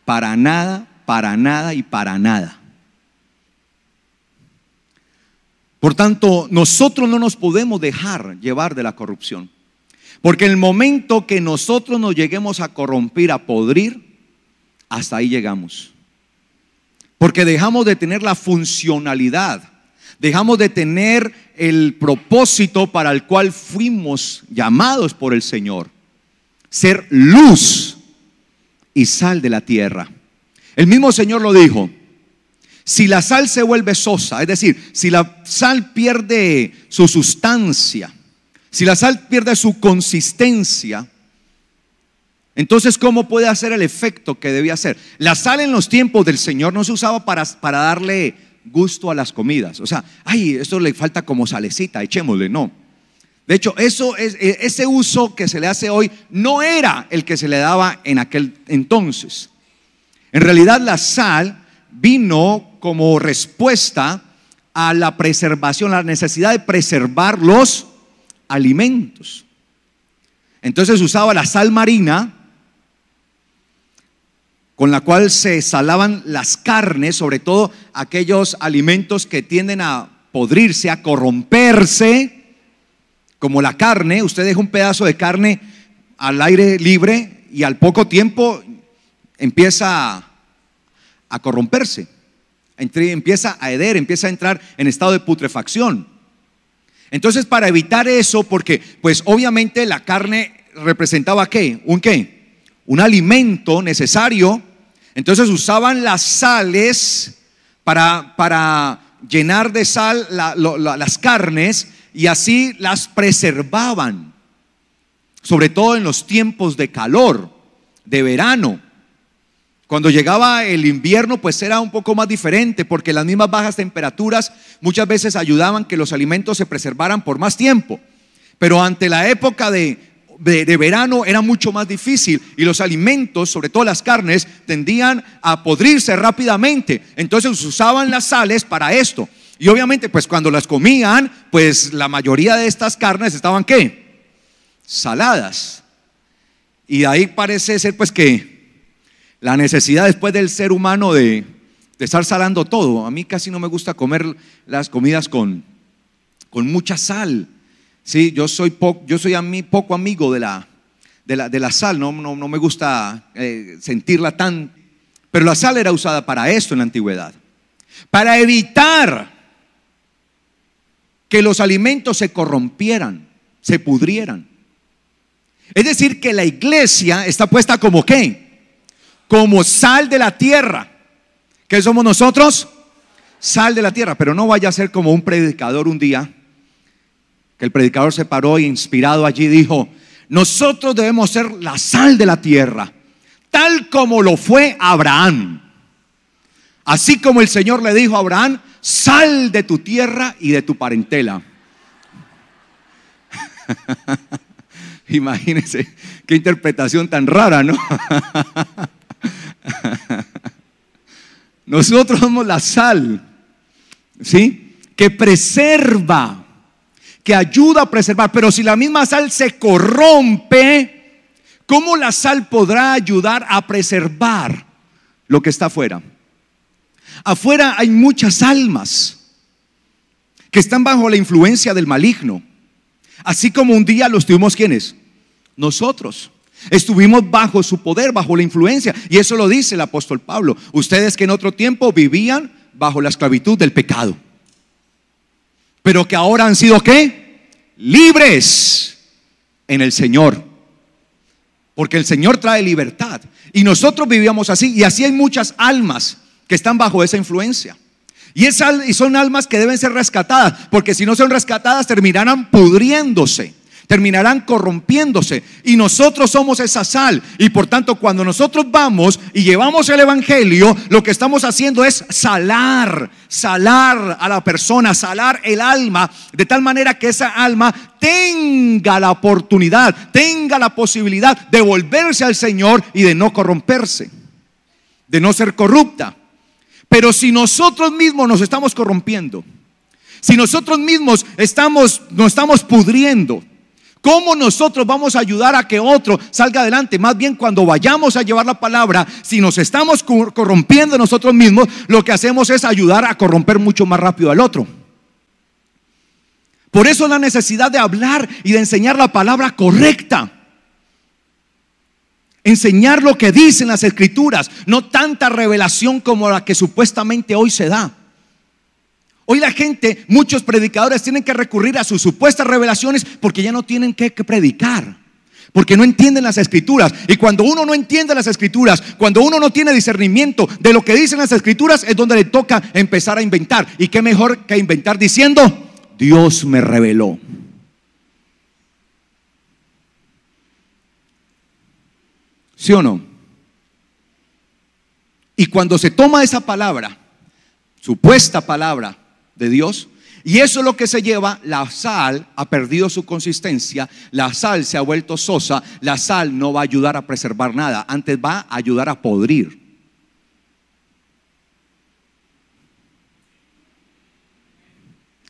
para nada, para nada y para nada. Por tanto, nosotros no nos podemos dejar llevar de la corrupción, porque el momento que nosotros nos lleguemos a corromper, a podrir, hasta ahí llegamos. Porque dejamos de tener la funcionalidad, dejamos de tener el propósito para el cual fuimos llamados por el Señor: ser luz y sal de la tierra. El mismo Señor lo dijo: si la sal se vuelve sosa, es decir, si la sal pierde su sustancia, si la sal pierde su consistencia, entonces ¿cómo puede hacer el efecto que debía hacer? La sal en los tiempos del Señor no se usaba para darle gusto a las comidas. O sea, ay, esto le falta como salecita, echémosle. No. De hecho, ese uso que se le hace hoy no era el que se le daba en aquel entonces. En realidad, la sal vino como respuesta a la preservación, a la necesidad de preservar los alimentos. Entonces usaba la sal marina, con la cual se salaban las carnes, sobre todo aquellos alimentos que tienden a podrirse, a corromperse, como la carne. Usted deja un pedazo de carne al aire libre y al poco tiempo empieza a corromperse, empieza a heder, empieza a entrar en estado de putrefacción. Entonces, para evitar eso, porque pues obviamente la carne representaba ¿qué? Un alimento necesario. Entonces usaban las sales para llenar de sal las carnes, y así las preservaban, sobre todo en los tiempos de calor, de verano. Cuando llegaba el invierno, pues era un poco más diferente, porque las mismas bajas temperaturas muchas veces ayudaban que los alimentos se preservaran por más tiempo. Pero ante la época de verano era mucho más difícil, y los alimentos, sobre todo las carnes, tendían a podrirse rápidamente. Entonces usaban las sales para esto. Y obviamente pues cuando las comían, pues la mayoría de estas carnes estaban ¿qué? Saladas. Y de ahí parece ser pues que la necesidad después del ser humano de estar salando todo. A mí casi no me gusta comer las comidas con mucha sal. Sí, yo soy poco amigo de la sal, no me gusta sentirla tan. Pero la sal era usada para esto en la antigüedad, para evitar que los alimentos se corrompieran, se pudrieran. Es decir, que la iglesia está puesta como ¿qué? Como sal de la tierra. ¿Qué somos nosotros? Sal de la tierra. Pero no vaya a ser como un predicador un día, que el predicador se paró y inspirado allí dijo: nosotros debemos ser la sal de la tierra, tal como lo fue Abraham. Así como el Señor le dijo a Abraham: sal de tu tierra y de tu parentela. Imagínense qué interpretación tan rara, ¿no? Nosotros somos la sal, ¿sí? Que preserva, que ayuda a preservar. Pero si la misma sal se corrompe, ¿cómo la sal podrá ayudar a preservar lo que está afuera? Afuera hay muchas almas que están bajo la influencia del maligno. Así como un día lo estuvimos, ¿quiénes? Nosotros. Estuvimos bajo su poder, bajo la influencia. Y eso lo dice el apóstol Pablo. Ustedes que en otro tiempo vivían bajo la esclavitud del pecado, pero que ahora han sido ¿qué? Libres en el Señor. Porque el Señor trae libertad. Y nosotros vivíamos así. Y así hay muchas almas que están bajo esa influencia. Y son almas que deben ser rescatadas, porque si no son rescatadas terminarán pudriéndose, terminarán corrompiéndose. Y nosotros somos esa sal. Y por tanto, cuando nosotros vamos y llevamos el evangelio, lo que estamos haciendo es salar a la persona, salar el alma, de tal manera que esa alma tenga la oportunidad, tenga la posibilidad de volverse al Señor y de no corromperse, de no ser corrupta. Pero si nosotros mismos nos estamos corrompiendo, si nosotros mismos nos estamos pudriendo, ¿cómo nosotros vamos a ayudar a que otro salga adelante? Más bien, cuando vayamos a llevar la palabra, si nos estamos corrompiendo nosotros mismos, lo que hacemos es ayudar a corromper mucho más rápido al otro. Por eso la necesidad de hablar y de enseñar la palabra correcta. Enseñar lo que dicen las escrituras, no tanta revelación como la que supuestamente hoy se da. Hoy la gente, muchos predicadores tienen que recurrir a sus supuestas revelaciones porque ya no tienen que predicar, porque no entienden las escrituras. Y cuando uno no entiende las escrituras, cuando uno no tiene discernimiento de lo que dicen las escrituras, es donde le toca empezar a inventar. Y qué mejor que inventar diciendo: Dios me reveló. ¿Sí o no? Y cuando se toma esa palabra, supuesta palabra de Dios, y eso es lo que se lleva, la sal ha perdido su consistencia, la sal se ha vuelto sosa, la sal no va a ayudar a preservar nada, antes va a ayudar a podrir.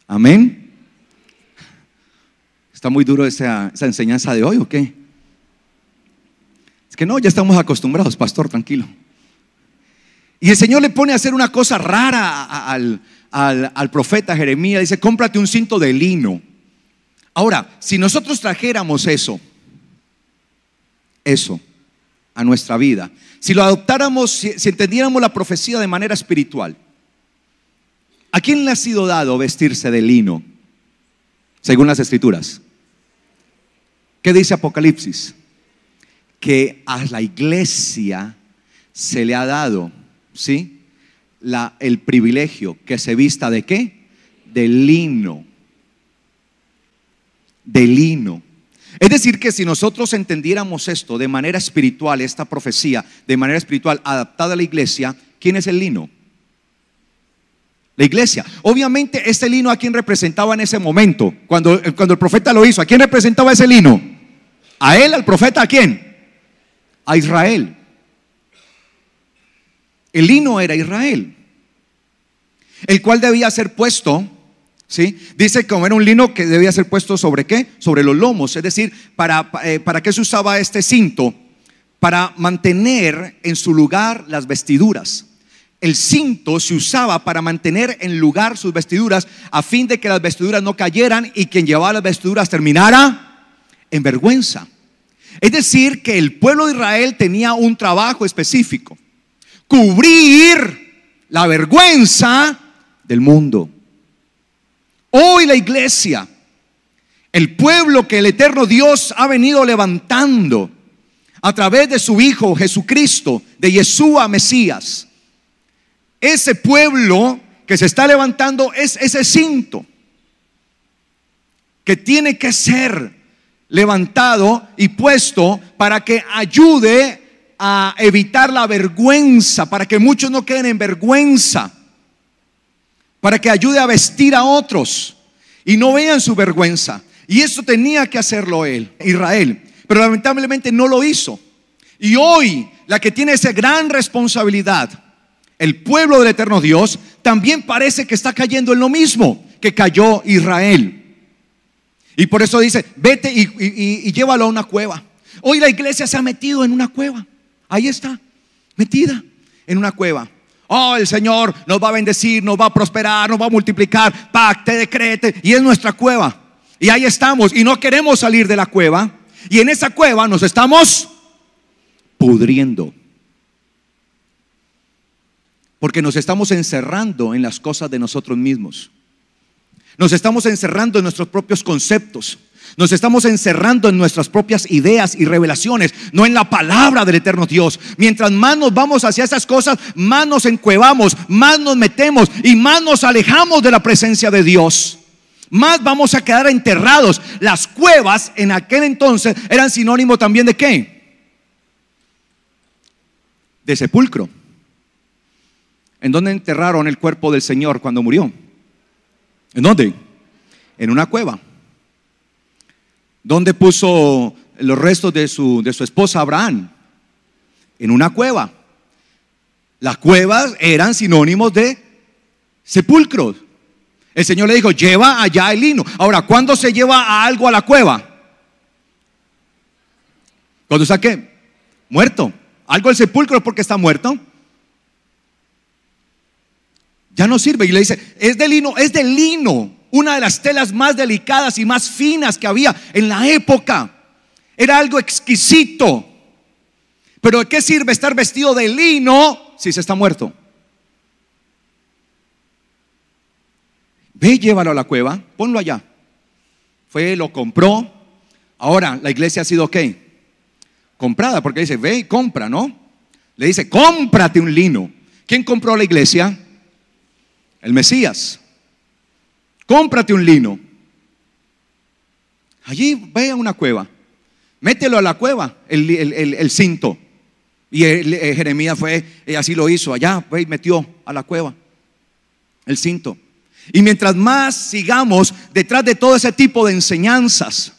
Amén. ¿Está muy duro esa enseñanza de hoy o qué? Es que no, ya estamos acostumbrados, pastor, tranquilo. Y el Señor le pone a hacer una cosa rara al profeta Jeremías. Dice: cómprate un cinto de lino. Ahora, si nosotros trajéramos eso a nuestra vida, si lo adoptáramos, si entendiéramos la profecía de manera espiritual, ¿a quién le ha sido dado vestirse de lino? Según las escrituras. ¿Qué dice Apocalipsis? Que a la iglesia se le ha dado, ¿sí?, el privilegio que se vista ¿de qué? De lino. De lino. Es decir, que si nosotros entendiéramos esto de manera espiritual, esta profecía de manera espiritual adaptada a la iglesia, ¿quién es el lino? La iglesia. Obviamente este lino, ¿a quién representaba en ese momento? Cuando el profeta lo hizo, ¿a quién representaba ese lino? A él, al profeta, ¿a quién? A Israel. El lino era Israel, el cual debía ser puesto, ¿sí? Dice que era un lino que debía ser puesto ¿sobre qué? Sobre los lomos. Es decir, ¿para qué se usaba este cinto? Para mantener en su lugar las vestiduras. El cinto se usaba para mantener en lugar sus vestiduras, a fin de que las vestiduras no cayeran y quien llevaba las vestiduras terminara en vergüenza. Es decir, que el pueblo de Israel tenía un trabajo específico: cubrir la vergüenza del mundo. Hoy la iglesia, el pueblo que el eterno Dios ha venido levantando a través de su Hijo Jesucristo, de Yeshua Mesías, ese pueblo que se está levantando es ese cinto que tiene que ser levantado y puesto para que ayude a evitar la vergüenza, para que muchos no queden en vergüenza, para que ayude a vestir a otros y no vean su vergüenza. Y eso tenía que hacerlo Israel, pero lamentablemente no lo hizo. Y hoy la que tiene esa gran responsabilidad, el pueblo del eterno Dios, también parece que está cayendo en lo mismo que cayó Israel. Y por eso dice: vete y llévalo a una cueva. Hoy la iglesia se ha metido en una cueva. Ahí está, metida en una cueva. Oh, el Señor nos va a bendecir, nos va a prosperar, nos va a multiplicar, pacte, decrete, y es nuestra cueva. Y ahí estamos, y no queremos salir de la cueva, y en esa cueva nos estamos pudriendo, porque nos estamos encerrando en las cosas de nosotros mismos. Nos estamos encerrando en nuestros propios conceptos. Nos estamos encerrando en nuestras propias ideas y revelaciones, no en la palabra del eterno Dios. Mientras más nos vamos hacia esas cosas, más nos encuevamos, más nos metemos y más nos alejamos de la presencia de Dios. Más vamos a quedar enterrados. Las cuevas en aquel entonces eran sinónimo también ¿de qué? De sepulcro. ¿En dónde enterraron el cuerpo del Señor cuando murió? ¿En dónde? En una cueva. ¿Dónde puso los restos de su esposa Abraham? En una cueva. Las cuevas eran sinónimos de sepulcros. El Señor le dijo: lleva allá el lino. Ahora, ¿cuándo se lleva a algo a la cueva? ¿Cuándo está qué? Muerto. Algo del sepulcro porque está muerto. Ya no sirve. Y le dice: es de lino, es de lino. Una de las telas más delicadas y más finas que había en la época. Era algo exquisito. Pero ¿de qué sirve estar vestido de lino si se está muerto? Ve, llévalo a la cueva, ponlo allá. Fue, lo compró. Ahora la iglesia ha sido ¿qué? Comprada, porque dice: ve y compra, ¿no? Le dice: cómprate un lino. ¿Quién compró la iglesia? El Mesías. Cómprate un lino. Allí ve a una cueva, mételo a la cueva, el cinto. Y Jeremías fue, así lo hizo, allá fue y metió a la cueva el cinto. Y mientras más sigamos detrás de todo ese tipo de enseñanzas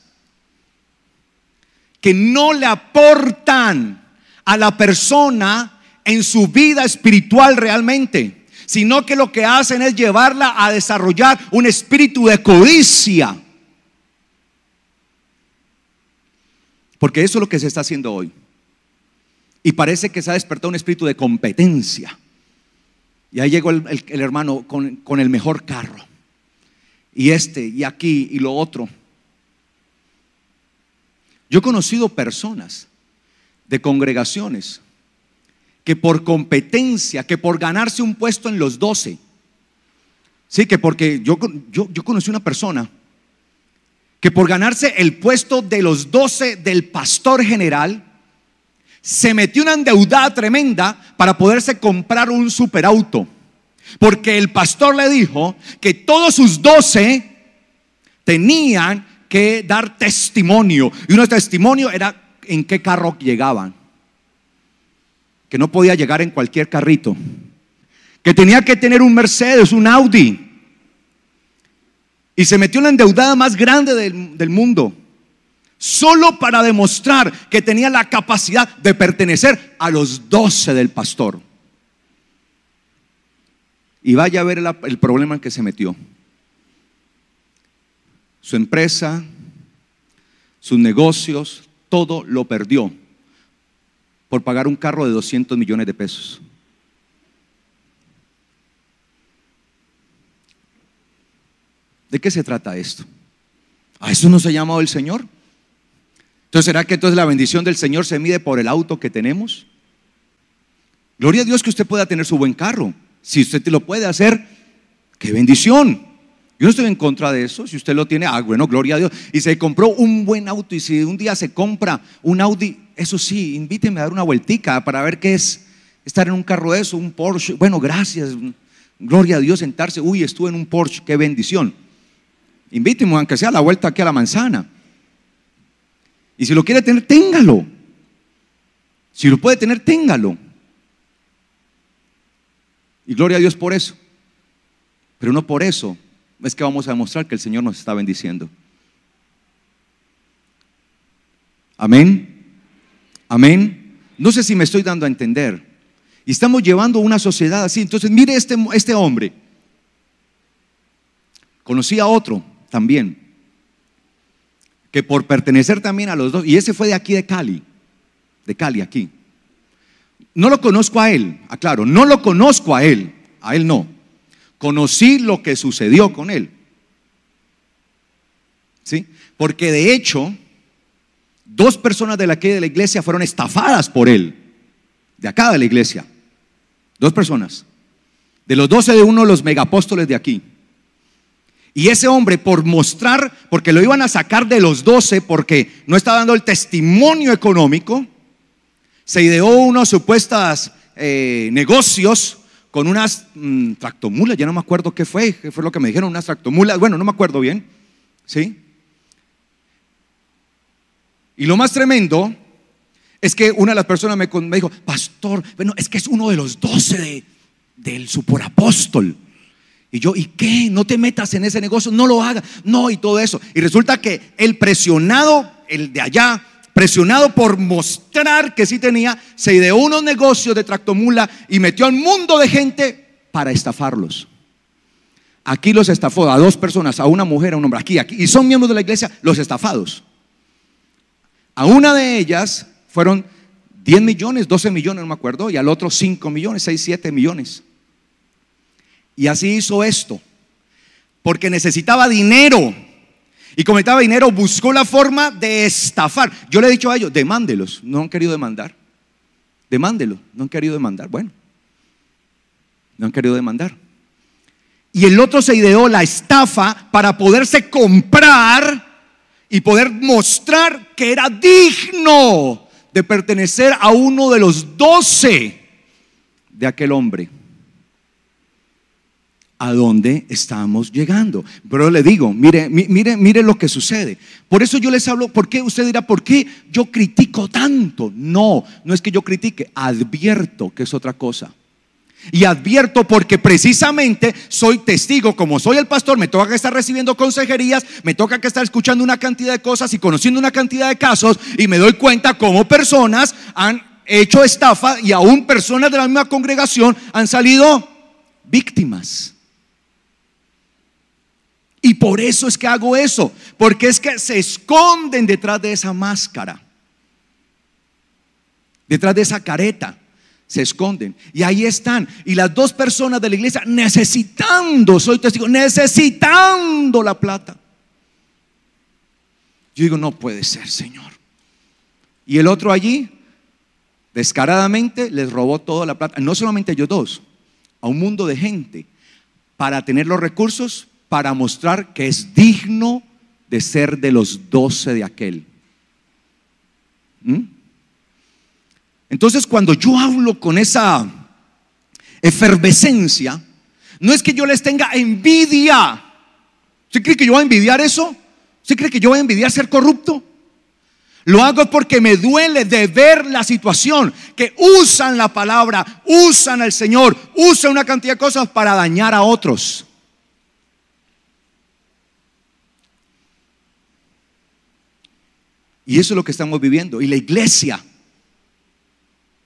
que no le aportan a la persona en su vida espiritual realmente, sino que lo que hacen es llevarla a desarrollar un espíritu de codicia. Porque eso es lo que se está haciendo hoy. Y parece que se ha despertado un espíritu de competencia. Y ahí llegó el hermano con el mejor carro. Y y aquí, y lo otro. Yo he conocido personas de congregaciones que por competencia, que por ganarse un puesto en los 12, sí, que porque yo conocí una persona que por ganarse el puesto de los 12 del pastor general, se metió una endeudada tremenda para poderse comprar un superauto, porque el pastor le dijo que todos sus 12 tenían que dar testimonio, y uno de testimonio era en qué carro llegaban, que no podía llegar en cualquier carrito, que tenía que tener un Mercedes, un Audi. Y se metió en la endeudada más grande del mundo, solo para demostrar que tenía la capacidad de pertenecer a los 12 del pastor. Y vaya a ver el problema en que se metió. Su empresa, sus negocios, todo lo perdió por pagar un carro de 200 millones de pesos. ¿De qué se trata esto? ¿A eso no se ha llamado el Señor? Entonces, ¿será que entonces la bendición del Señor se mide por el auto que tenemos? Gloria a Dios que usted pueda tener su buen carro. Si usted lo puede hacer, qué bendición. Yo no estoy en contra de eso. Si usted lo tiene, bueno, gloria a Dios. Y se compró un buen auto, y si un día se compra un Audi, eso sí, invíteme a dar una vueltica para ver qué es estar en un carro de eso, un Porsche. Bueno, gracias, gloria a Dios, sentarse. Uy, estuve en un Porsche, qué bendición. Invíteme, aunque sea la vuelta aquí a la manzana. Y si lo quiere tener, téngalo. Si lo puede tener, téngalo. Y gloria a Dios por eso. Pero no por eso es que vamos a demostrar que el Señor nos está bendiciendo. Amén. Amén. No sé si me estoy dando a entender. Y estamos llevando una sociedad así. Entonces mire este hombre. Conocí a otro también, que por pertenecer también a los dos, y ese fue de aquí de Cali aquí, No lo conozco a él, aclaro, no lo conozco a él no. Conocí lo que sucedió con él. ¿Sí? Porque de hecho, 2 personas de la iglesia fueron estafadas por él, de acá de la iglesia. 2 personas. De los 12 de uno de los megapóstoles de aquí. Y ese hombre, por mostrar, porque lo iban a sacar de los 12 porque no estaba dando el testimonio económico, se ideó unos supuestos negocios con unas tractomulas. Ya no me acuerdo qué fue lo que me dijeron, unas tractomulas. Bueno, no me acuerdo bien, ¿sí? Y lo más tremendo es que una de las personas me dijo: pastor, bueno, es que es uno de los 12 del superapóstol. Y yo: ¿y qué? No te metas en ese negocio, no lo hagas. No, y todo eso. Y resulta que el presionado, el de allá, presionado por mostrar que sí tenía, se ideó unos negocios de tractomula y metió a un mundo de gente para estafarlos. Aquí los estafó a 2 personas, a una mujer, a un hombre, aquí, y son miembros de la iglesia los estafados. A una de ellas fueron 10 millones, 12 millones, no me acuerdo, y al otro 5 millones, 6, 7 millones. Y así hizo esto, porque necesitaba dinero. Y como necesitaba dinero, buscó la forma de estafar. Yo le he dicho a ellos: demándelos. No han querido demandar. Demándelo. No han querido demandar. Bueno, no han querido demandar. Y el otro se ideó la estafa para poderse comprar y poder mostrar que era digno de pertenecer a uno de los 12 de aquel hombre. ¿A dónde estamos llegando? Pero le digo, mire lo que sucede. Por eso yo les hablo. ¿Por qué? Usted dirá: ¿por qué yo critico tanto? No es que yo critique, advierto que es otra cosa. Y advierto porque precisamente soy testigo. Como soy el pastor, me toca que estar recibiendo consejerías, me toca que estar escuchando una cantidad de cosas y conociendo una cantidad de casos, y me doy cuenta cómo personas han hecho estafa y aún personas de la misma congregación han salido víctimas. Y por eso es que hago eso, porque es que se esconden detrás de esa máscara, detrás de esa careta. Se esconden y ahí están. Y las 2 personas de la iglesia necesitando, soy testigo, necesitando la plata. Yo digo: no puede ser, Señor. Y el otro allí descaradamente les robó toda la plata. No solamente ellos 2, a un mundo de gente, para tener los recursos para mostrar que es digno de ser de los 12 de aquel. Entonces, cuando yo hablo con esa efervescencia, no es que yo les tenga envidia. ¿Usted cree que yo voy a envidiar eso? ¿Usted cree que yo voy a envidiar ser corrupto? Lo hago porque me duele de ver la situación, que usan la palabra, usan al Señor, usan una cantidad de cosas para dañar a otros. Y eso es lo que estamos viviendo. Y la iglesia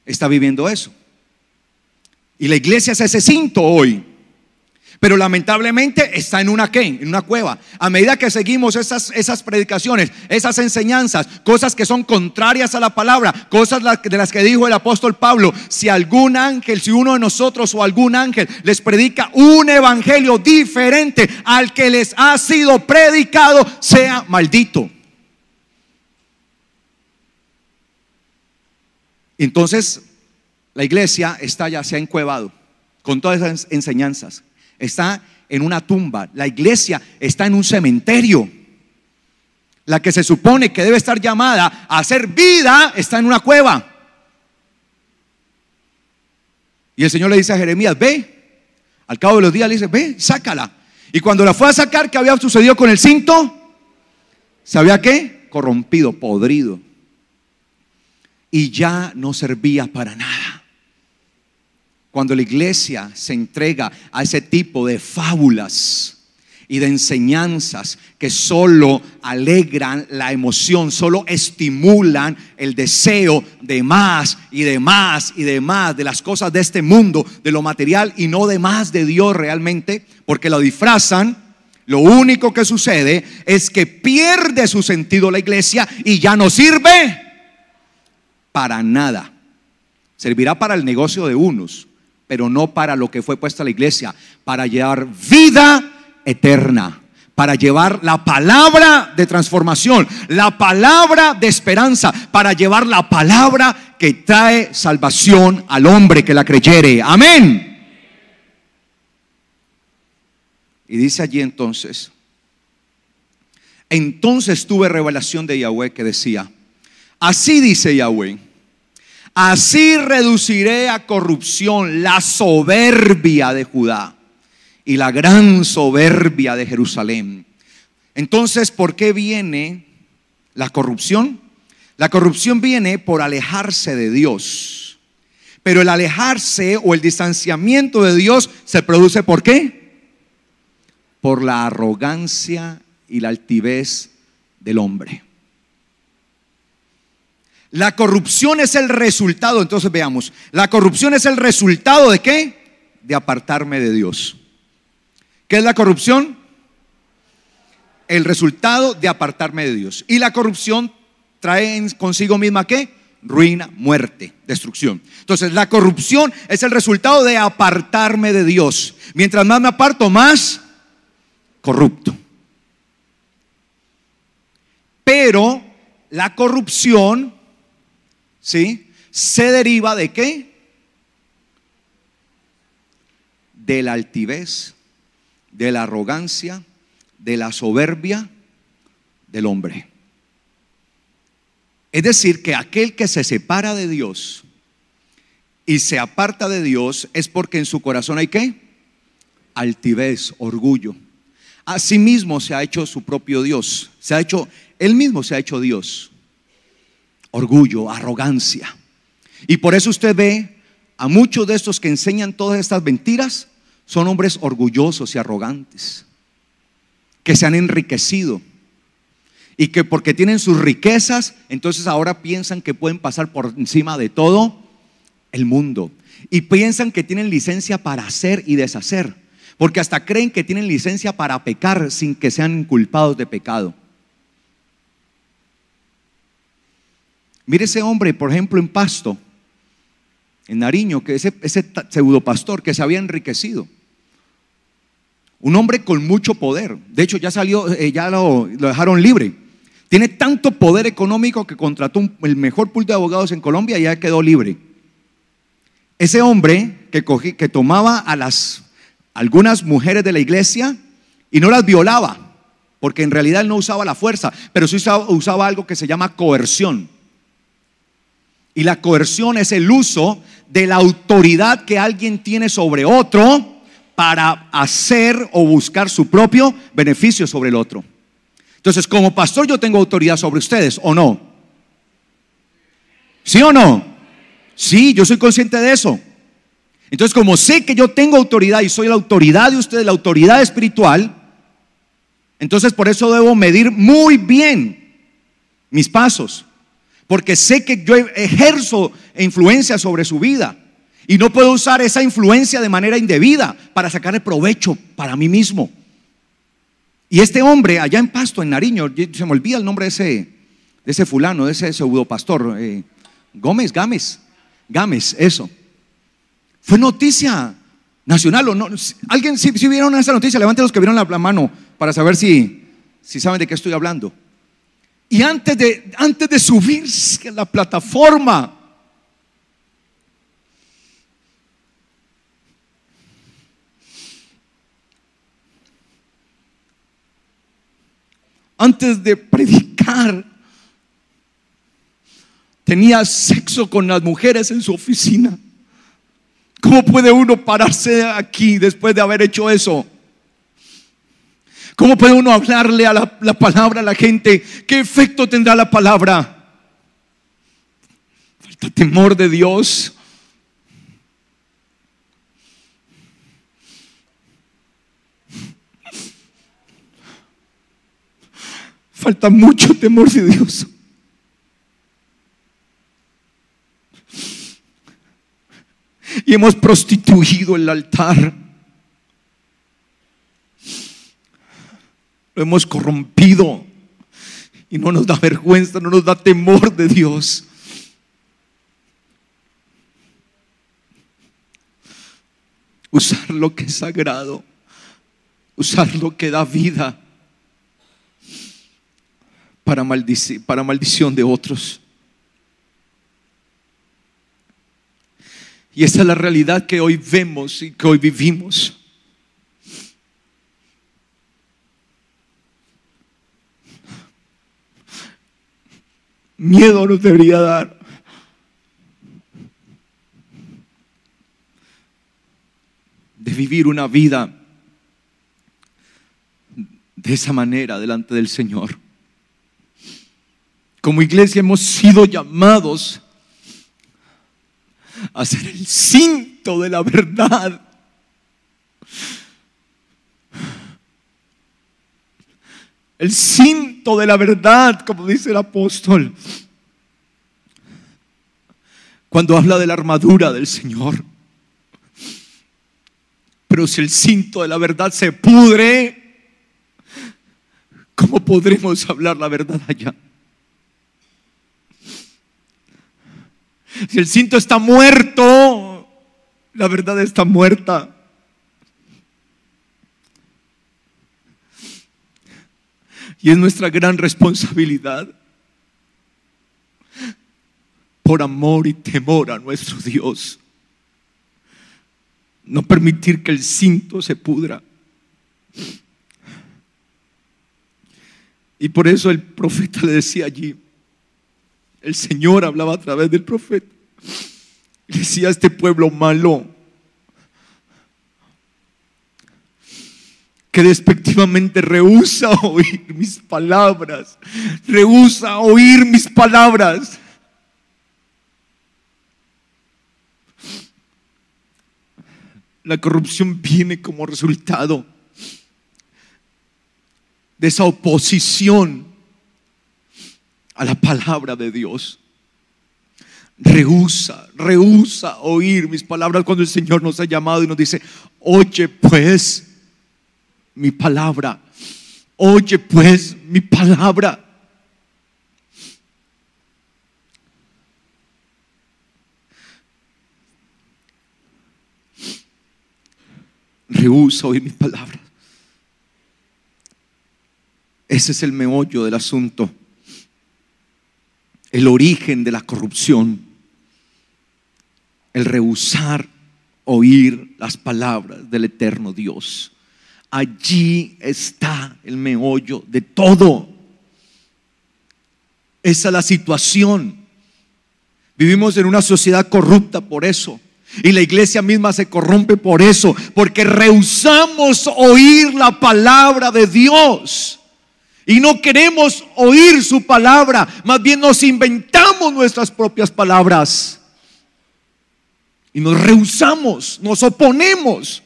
está viviendo eso. Y la iglesia es ese cinto hoy. Pero lamentablemente está en una ¿qué? En una cueva. A medida que seguimos esas predicaciones, esas enseñanzas, cosas que son contrarias a la palabra, cosas de las que dijo el apóstol Pablo: si algún ángel, si uno de nosotros o algún ángel les predica un evangelio diferente al que les ha sido predicado, sea maldito. Entonces la iglesia se ha encuevado con todas esas enseñanzas. Está en una tumba. La iglesia está en un cementerio. La que se supone que debe estar llamada a hacer vida está en una cueva. Y el Señor le dice a Jeremías: ve. Al cabo de los días le dice: ve, sácala. Y cuando la fue a sacar, ¿qué había sucedido con el cinto? ¿Sabía qué? Corrompido, podrido. Y ya no servía para nada. Cuando la iglesia se entrega a ese tipo de fábulas y de enseñanzas que solo alegran la emoción, solo estimulan el deseo de más y de más y de más de las cosas de este mundo, de lo material, y no de más de Dios realmente, porque lo disfrazan, lo único que sucede es que pierde su sentido la iglesia y ya no sirve para nada. servirá para el negocio de unos, pero no para lo que fue puesta la iglesia, para llevar vida eterna, para llevar la palabra de transformación, la palabra de esperanza, para llevar la palabra que trae salvación al hombre que la creyere. Amén. Y dice allí entonces tuve revelación de Yahweh que decía: así dice Yahweh, así reduciré a corrupción la soberbia de Judá y la gran soberbia de Jerusalén. Entonces, ¿por qué viene la corrupción? La corrupción viene por alejarse de Dios. Pero el alejarse o el distanciamiento de Dios se produce ¿por qué? Por la arrogancia y la altivez del hombre. La corrupción es el resultado, entonces veamos, la corrupción es el resultado ¿de qué? De apartarme de Dios. ¿Qué es la corrupción? El resultado de apartarme de Dios. Y la corrupción trae consigo misma ¿qué? Ruina, muerte, destrucción. Entonces la corrupción es el resultado de apartarme de Dios. Mientras más me aparto, más corrupto. Pero la corrupción, ¿sí?, se deriva ¿de qué? De la altivez, de la arrogancia, de la soberbia del hombre. Es decir, que aquel que se separa de Dios y se aparta de Dios es porque en su corazón hay ¿qué? Altivez, orgullo. Asimismo se ha hecho su propio Dios, él mismo se ha hecho Dios. Orgullo, arrogancia. Y por eso usted ve a muchos de estos que enseñan todas estas mentiras, son hombres orgullosos y arrogantes, que se han enriquecido y que porque tienen sus riquezas, entonces ahora piensan que pueden pasar por encima de todo el mundo, y piensan que tienen licencia para hacer y deshacer, porque hasta creen que tienen licencia para pecar sin que sean inculpados de pecado. Mire ese hombre, por ejemplo, en Pasto, en Nariño, que ese pseudopastor que se había enriquecido. Un hombre con mucho poder. De hecho, ya salió, ya lo dejaron libre. Tiene tanto poder económico que contrató el mejor pool de abogados en Colombia y ya quedó libre. Ese hombre que tomaba a algunas mujeres de la iglesia y no las violaba, porque en realidad él no usaba la fuerza, pero sí usaba algo que se llama coerción. Y la coerción es el uso de la autoridad que alguien tiene sobre otro para hacer o buscar su propio beneficio sobre el otro. Entonces, como pastor yo tengo autoridad sobre ustedes, ¿o no? ¿Sí o no? Sí, yo soy consciente de eso. Entonces, como sé que yo tengo autoridad y soy la autoridad de ustedes, la autoridad espiritual, entonces por eso debo medir muy bien mis pasos, porque sé que yo ejerzo influencia sobre su vida y no puedo usar esa influencia de manera indebida para sacarle provecho para mí mismo. Y este hombre allá en Pasto, en Nariño, se me olvida el nombre de ese fulano, de ese pseudopastor, Gámez, eso. Fue noticia nacional o no. ¿Alguien si vieron esa noticia? Levanten los que vieron la mano para saber si saben de qué estoy hablando. Y antes de subirse a la plataforma, antes de predicar, tenía sexo con las mujeres en su oficina. ¿Cómo puede uno pararse aquí después de haber hecho eso? ¿Cómo puede uno hablarle a la palabra a la gente? ¿Qué efecto tendrá la palabra? Falta temor de Dios. Falta mucho temor de Dios. Y hemos prostituido el altar. Lo hemos corrompido. Y no nos da vergüenza, no nos da temor de Dios. usar lo que es sagrado, usar lo que da vida para maldición de otros. Y esa es la realidad que hoy vemos y que hoy vivimos. Miedo nos debería dar. De vivir una vida de esa manera delante del Señor. Como iglesia hemos sido llamados a ser el cinto de la verdad. El cinto de la verdad, como dice el apóstol, cuando habla de la armadura del Señor. Pero si el cinto de la verdad se pudre, ¿cómo podremos hablar la verdad allá? Si el cinto está muerto, la verdad está muerta. Y es nuestra gran responsabilidad, por amor y temor a nuestro Dios, no permitir que el cinto se pudra. Y por eso el profeta le decía allí, el Señor hablaba a través del profeta, le decía a este pueblo malo, que despectivamente rehúsa oír mis palabras, rehúsa oír mis palabras. La corrupción viene como resultado de esa oposición a la palabra de Dios. Rehúsa oír mis palabras cuando el Señor nos ha llamado y nos dice: oye pues mi palabra, oye pues mi palabra. Rehúsa oír mis palabras. Ese es el meollo del asunto, el origen de la corrupción, el rehusar oír las palabras del eterno Dios. Allí está el meollo de todo. Esa es la situación. Vivimos en una sociedad corrupta por eso. Y la iglesia misma se corrompe por eso, porque rehusamos oír la palabra de Dios. Y no queremos oír su palabra, más bien nos inventamos nuestras propias palabras. Y nos rehusamos, nos oponemos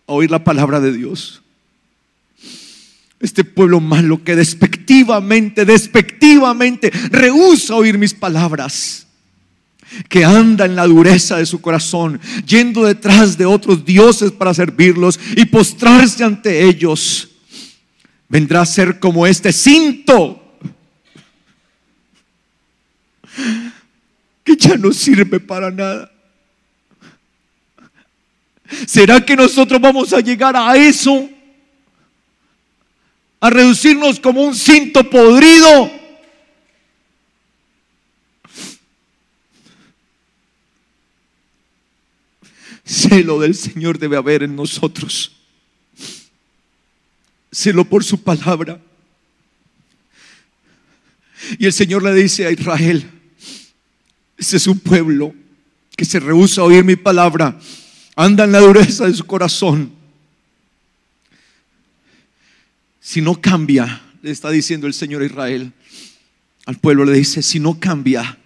a oír la palabra de Dios. Este pueblo malo que despectivamente rehúsa oír mis palabras, que anda en la dureza de su corazón, yendo detrás de otros dioses para servirlos y postrarse ante ellos, vendrá a ser como este cinto que ya no sirve para nada. ¿Será que nosotros vamos a llegar a eso? A reducirnos como un cinto podrido. Celo del Señor debe haber en nosotros. Celo por su palabra. Y el Señor le dice a Israel: ese es un pueblo que se rehúsa a oír mi palabra, anda en la dureza de su corazón. Si no cambia, le está diciendo el Señor a Israel, al pueblo le dice: si no cambia,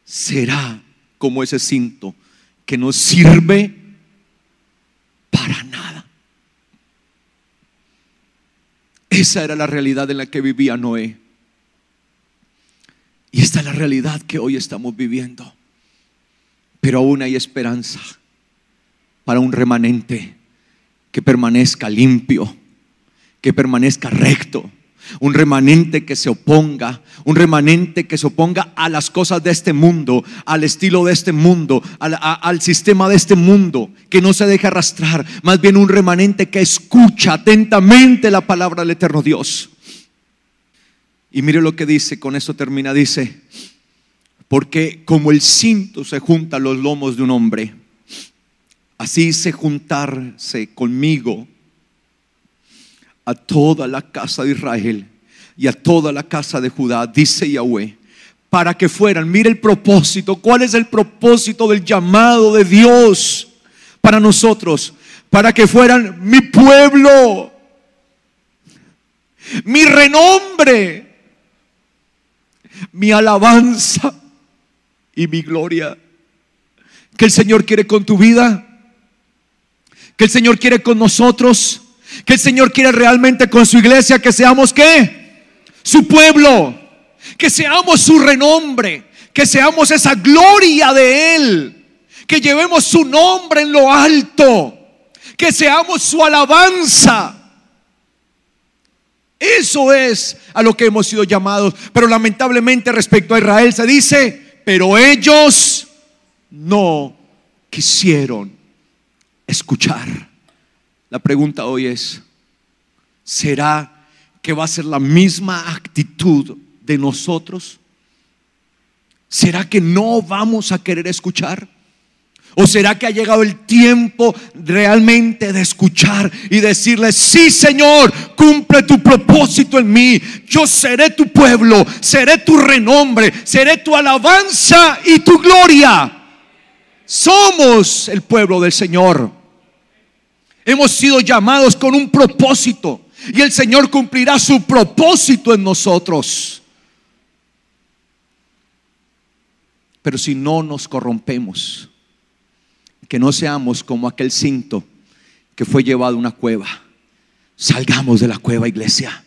será como ese cinto que no sirve para nada. Esa era la realidad en la que vivía Noé. Y esta es la realidad que hoy estamos viviendo. Pero aún hay esperanza para un remanente que permanezca limpio, que permanezca recto, Un remanente que se oponga, un remanente que se oponga a las cosas de este mundo, al estilo de este mundo, al sistema de este mundo, que no se deja arrastrar. Más bien un remanente que escucha atentamente la palabra del eterno Dios. Y mire lo que dice, con esto termina, dice: porque como el cinto se junta a los lomos de un hombre, así hice juntarse conmigo a toda la casa de Israel y a toda la casa de Judá, dice Yahweh, para que fueran. Mire el propósito. ¿Cuál es el propósito del llamado de Dios para nosotros? Para que fueran mi pueblo, mi renombre, mi alabanza y mi gloria. Que el Señor quiere con tu vida, que el Señor quiere con nosotros, que el Señor quiere realmente con su iglesia, que seamos ¿qué? Su pueblo, que seamos su renombre, que seamos esa gloria de Él, que llevemos su nombre en lo alto, que seamos su alabanza. Eso es a lo que hemos sido llamados. Pero lamentablemente respecto a Israel se dice: pero ellos no quisieron escuchar. La pregunta hoy es: ¿será que va a ser la misma actitud de nosotros? ¿Será que no vamos a querer escuchar? ¿O será que ha llegado el tiempo realmente de escuchar y decirle: sí, Señor, cumple tu propósito en mí, yo seré tu pueblo, seré tu renombre, seré tu alabanza y tu gloria? Somos el pueblo del Señor. Hemos sido llamados con un propósito y el Señor cumplirá su propósito en nosotros. Pero si no nos corrompemos, que no seamos como aquel cinto que fue llevado a una cueva. Salgamos de la cueva, iglesia.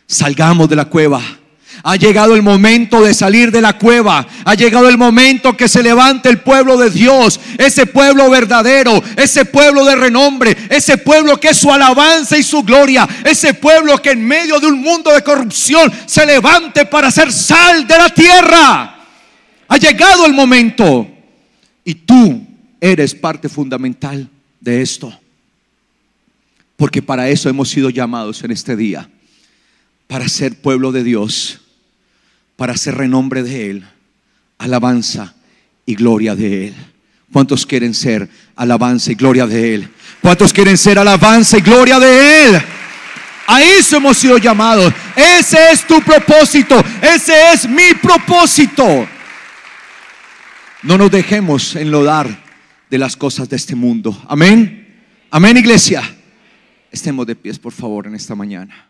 Salgamos de la cueva. Ha llegado el momento de salir de la cueva. Ha llegado el momento que se levante el pueblo de Dios, ese pueblo verdadero, ese pueblo de renombre, ese pueblo que es su alabanza y su gloria, ese pueblo que en medio de un mundo de corrupción se levante para ser sal de la tierra. Ha llegado el momento y tú eres parte fundamental de esto, porque para eso hemos sido llamados en este día, para ser pueblo de Dios, para ser renombre de Él, alabanza y gloria de Él. ¿Cuántos quieren ser alabanza y gloria de Él? ¿Cuántos quieren ser alabanza y gloria de Él? A eso hemos sido llamados. Ese es tu propósito, ese es mi propósito. No nos dejemos enlodar de las cosas de este mundo. Amén. Amén, iglesia. Estemos de pies, por favor, en esta mañana.